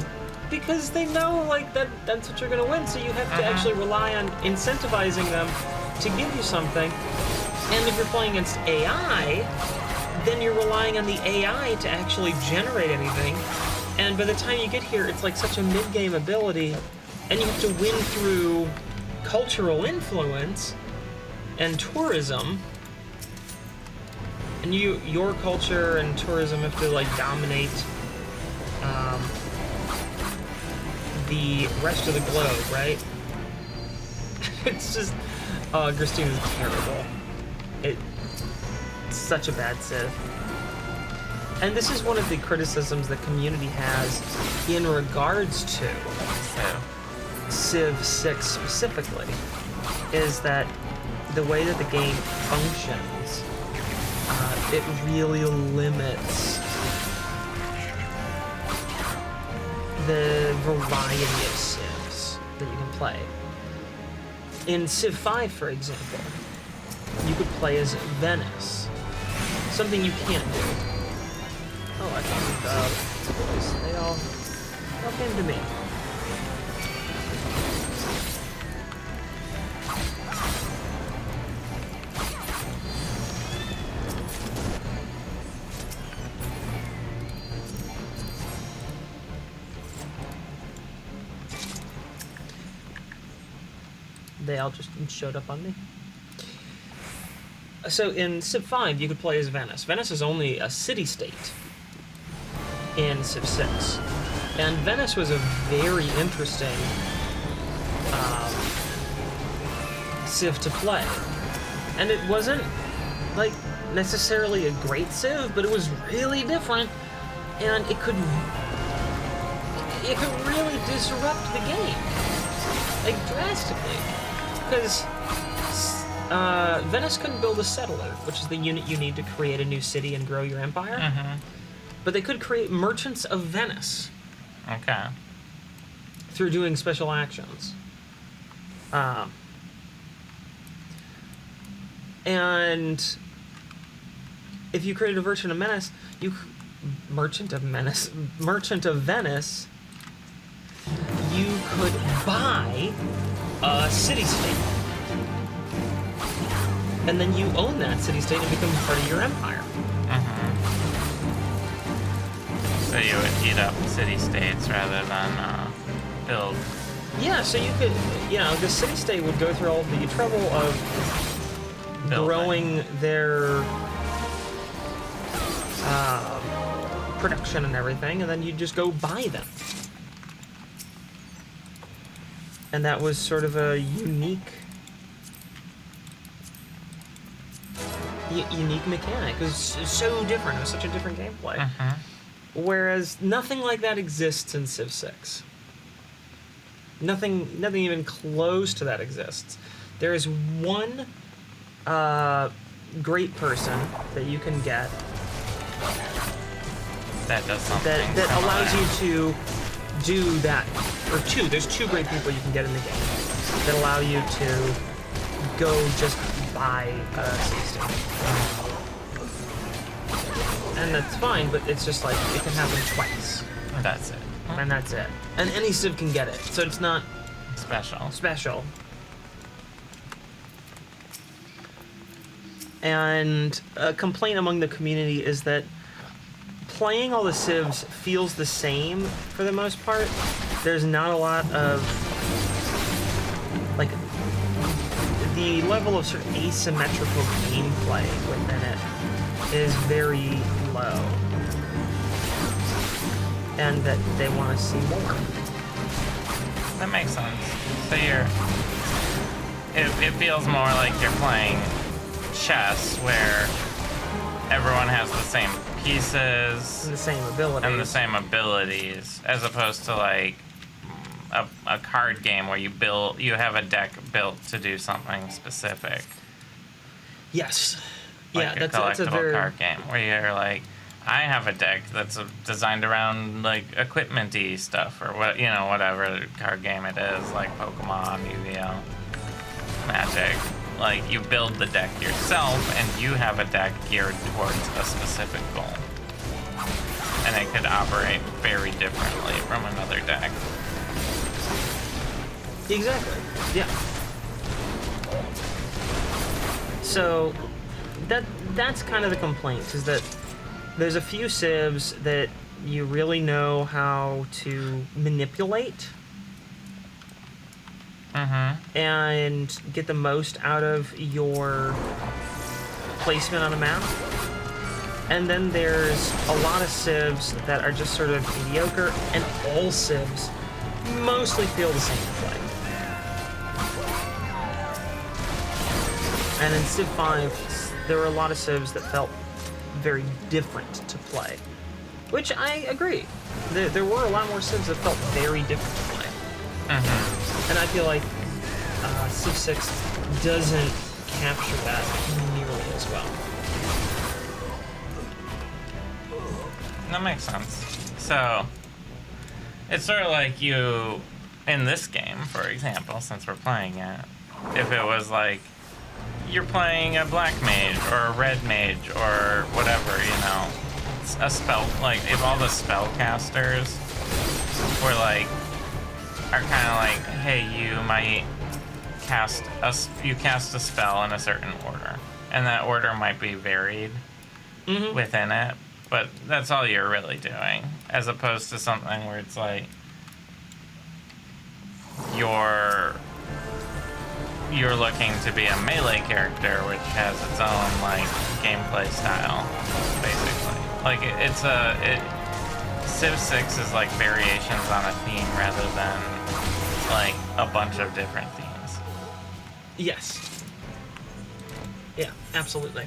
because they know like that's what you're gonna win. So you have to actually rely on incentivizing them to give you something. And if you're playing against AI, then you're relying on the AI to actually generate anything. And by the time you get here, it's like such a mid-game ability, and you have to win through cultural influence and tourism. And your culture and tourism have to like dominate the rest of the globe, right? It's just, Christina's terrible. It's such a bad Civ. And this is one of the criticisms the community has in regards to Civ 6 specifically, is that the way that the game functions, it really limits the variety of Civs that you can play. In Civ 5, for example, you could play as Venice, something you can't do. Oh, I found the boys. They all came to me. They all just showed up on me. So in Civ 5, you could play as Venice. Venice is only a city-state in Civ 6. And Venice was a very interesting Civ to play. And it wasn't, like, necessarily a great Civ, but it was really different, and it could really disrupt the game, like, drastically. Because Venice couldn't build a settler, which is the unit you need to create a new city and grow your empire. But they could create merchants of Venice. Okay. Through doing special actions. And if you created a merchant of Venice, you could buy a city-state. And then you own that city-state and become part of your empire. So you would eat up city-states rather than build. Yeah, so you could, the city-state would go through all the trouble of growing their production and everything, and then you just go buy them. And that was sort of a unique mechanic. It was so different. It was such a different gameplay. Whereas nothing like that exists in Civ 6. Nothing even close to that exists. There is one great person that you can get that does something that allows you to do that. Or two. There's two great people you can get in the game that allow you to go just buy a system. And that's fine, but it's just like, it can happen twice. That's it. And that's it. And any Civ can get it, so it's not special. And a complaint among the community is that playing all the Civs feels the same for the most part. There's not a lot of, like, the level of sort of asymmetrical gameplay within it is very low. And that they want to see more. That makes sense. So it feels more like you're playing chess, where everyone has the same pieces and the same abilities, as opposed to like a card game where you have a deck built to do something specific. Yes. Like yeah, that's a very card game where you're like, I have a deck that's designed around like equipment-y stuff or what whatever card game it is, like Pokemon, Yu-Gi-Oh, Magic. Like you build the deck yourself, and you have a deck geared towards a specific goal, and it could operate very differently from another deck. Exactly. Yeah. So that's kind of the complaint, is that there's a few civs that you really know how to manipulate and get the most out of your placement on a map. And then there's a lot of civs that are just sort of mediocre, and all civs mostly feel the same to play. And in Civ 5, there were a lot of civs that felt very different to play, which I agree. There were a lot more civs that felt very different to play. And I feel like Civ 6 doesn't capture that nearly as well. That makes sense. So, it's sort of like you, in this game, for example, since we're playing it, if it was like, you're playing a black mage or a red mage or whatever, a spell, like, if all the spellcasters were like, are kind of like, hey, you might cast a spell in a certain order, and that order might be varied within it, but that's all you're really doing, as opposed to something where it's like you're looking to be a melee character, which has its own like gameplay style, basically. Like Civ 6 is like variations on a theme rather than like a bunch of different themes. Yes. Yeah, absolutely.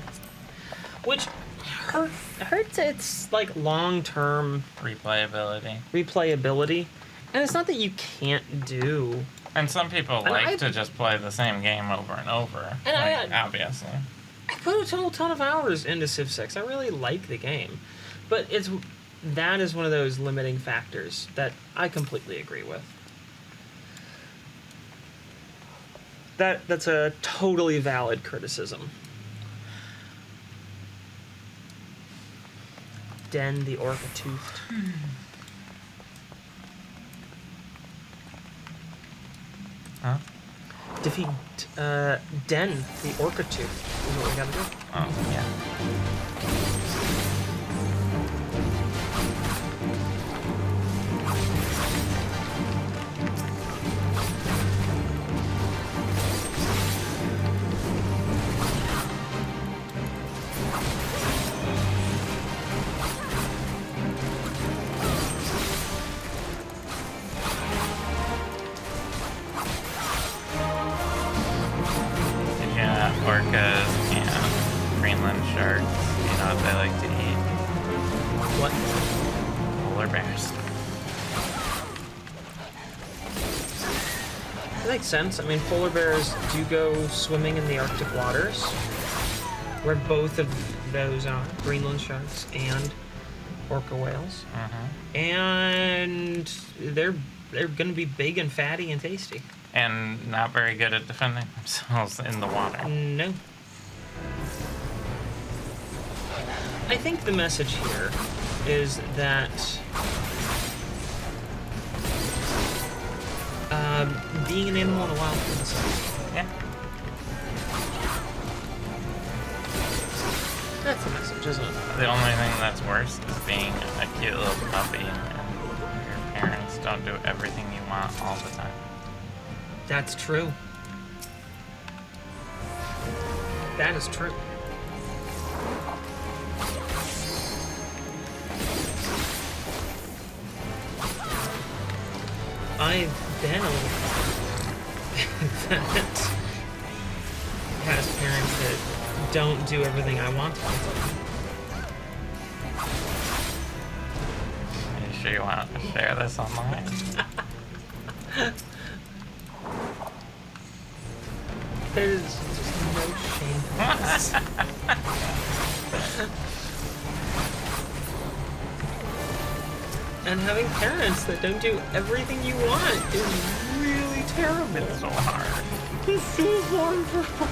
Which hurts its like long-term replayability. And it's not that you can't do. And some people to just play the same game over and over. And obviously. I put a total ton of hours into Civ 6. I really like the game. But that is one of those limiting factors that I completely agree with. That's a totally valid criticism. Den the Orca-toothed. Huh? Defeat Den the Orca-toothed is what we gotta do. Oh, yeah. Orcas and Greenland sharks, you know what they like to eat? What? Polar bears. That makes sense. I mean, polar bears do go swimming in the Arctic waters, where both of those are Greenland sharks and orca whales. And they're going to be big and fatty and tasty. And not very good at defending themselves in the water. No. I think the message here is that being an animal in the wild is sucks. Yeah. That's the message, isn't it? The only thing that's worse is being a cute little puppy and your parents don't do everything you want all the time. That's true. That is true. I've been a little that has parents that don't do everything I want them Are you sure you want to share this online? There's just no shame in this. And having parents that don't do everything you want is really terrible. It's so hard. It's so wonderful.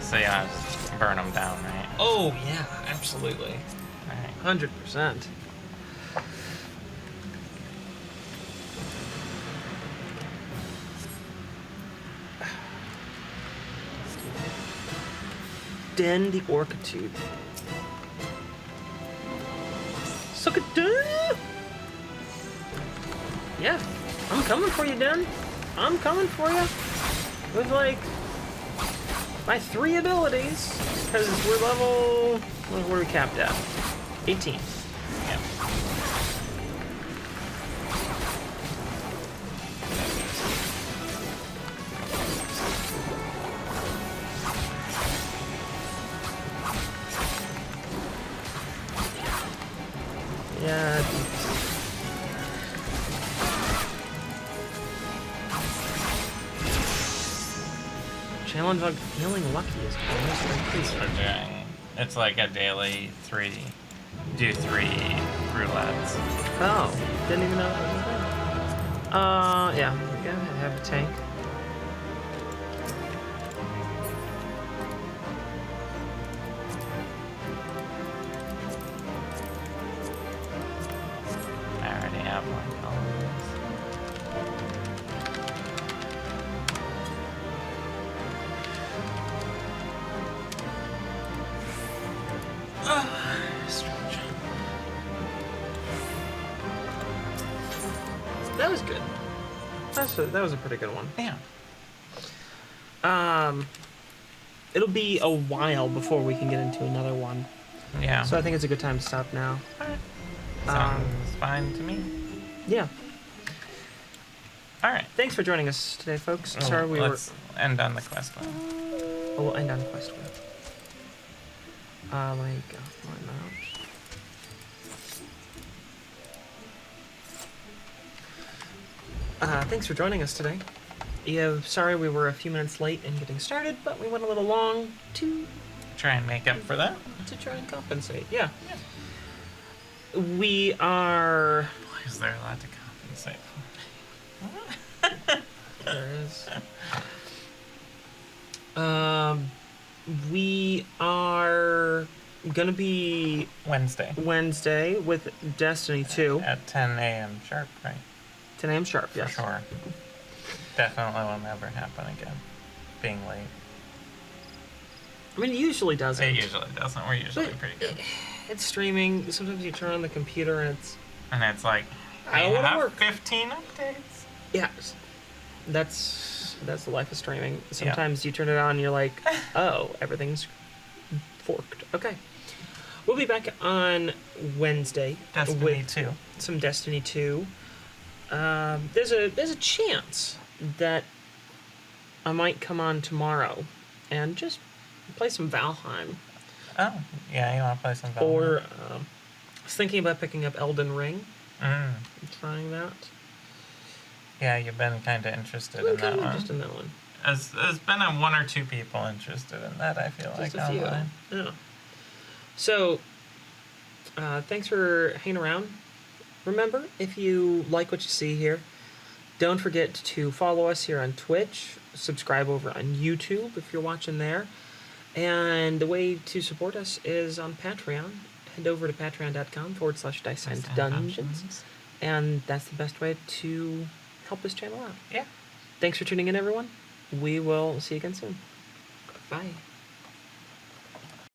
So yeah, just burn them down, right? Oh, yeah, absolutely. Alright. 100%. Den the Orchitude. Suck it, Den! Yeah, I'm coming for you, Den. I'm coming for you. With, like, my 3 abilities. Because we're level... What are we capped at? 18. Yeah. Yeah. Challenge on feeling lucky is bonus for increase. We're doing, it's like a daily 3, do 3 roulettes. Oh, didn't even know that was a thing. Yeah, I have a tank. I already have one column. That was good. That was a pretty good one. Yeah. It'll be a while before we can get into another one. Yeah. So I think it's a good time to stop now. Alright. Sounds fine to me. Yeah. Alright. Thanks for joining us today, folks. Sorry we Let's end on the quest one. Oh, we'll end on quest one. Let me go. Find out. Thanks for joining us today. Yeah, sorry we were a few minutes late in getting started, but we went a little long to Try and make up for that. try and compensate. Yeah. We are. Why is there a lot to compensate for? There is. We are gonna be Wednesday with Destiny 2. at 10 a.m. sharp, right? 10 a.m. sharp, For yes. sure. Definitely will never happen again. Being late. I mean, it usually doesn't. It usually doesn't. We're usually But pretty good. It's streaming. Sometimes you turn on the computer and it's. And it's like, I don't we wanna have work. 15 updates. Yeah. That's the life of streaming. Sometimes you turn it on and you're like, oh, everything's forked. Okay. We'll be back on Wednesday Destiny with 2. some Destiny 2. There's a chance that I might come on tomorrow and just play some Valheim. Oh, yeah, you want to play some Valheim? Or I was thinking about picking up Elden Ring and trying that. Yeah, you've been kind of interested in I'm that kind of one. interested in that one. There's been a 1 or 2 people interested in that, I feel Just like, a few. online. Yeah. So, thanks for hanging around. Remember, if you like what you see here, don't forget to follow us here on Twitch, subscribe over on YouTube if you're watching there, and the way to support us is on Patreon. Head over to patreon.com/Dice and Dungeons, and that's the best way to help this channel out. Yeah. Thanks for tuning in, everyone. We will see you again soon. Bye.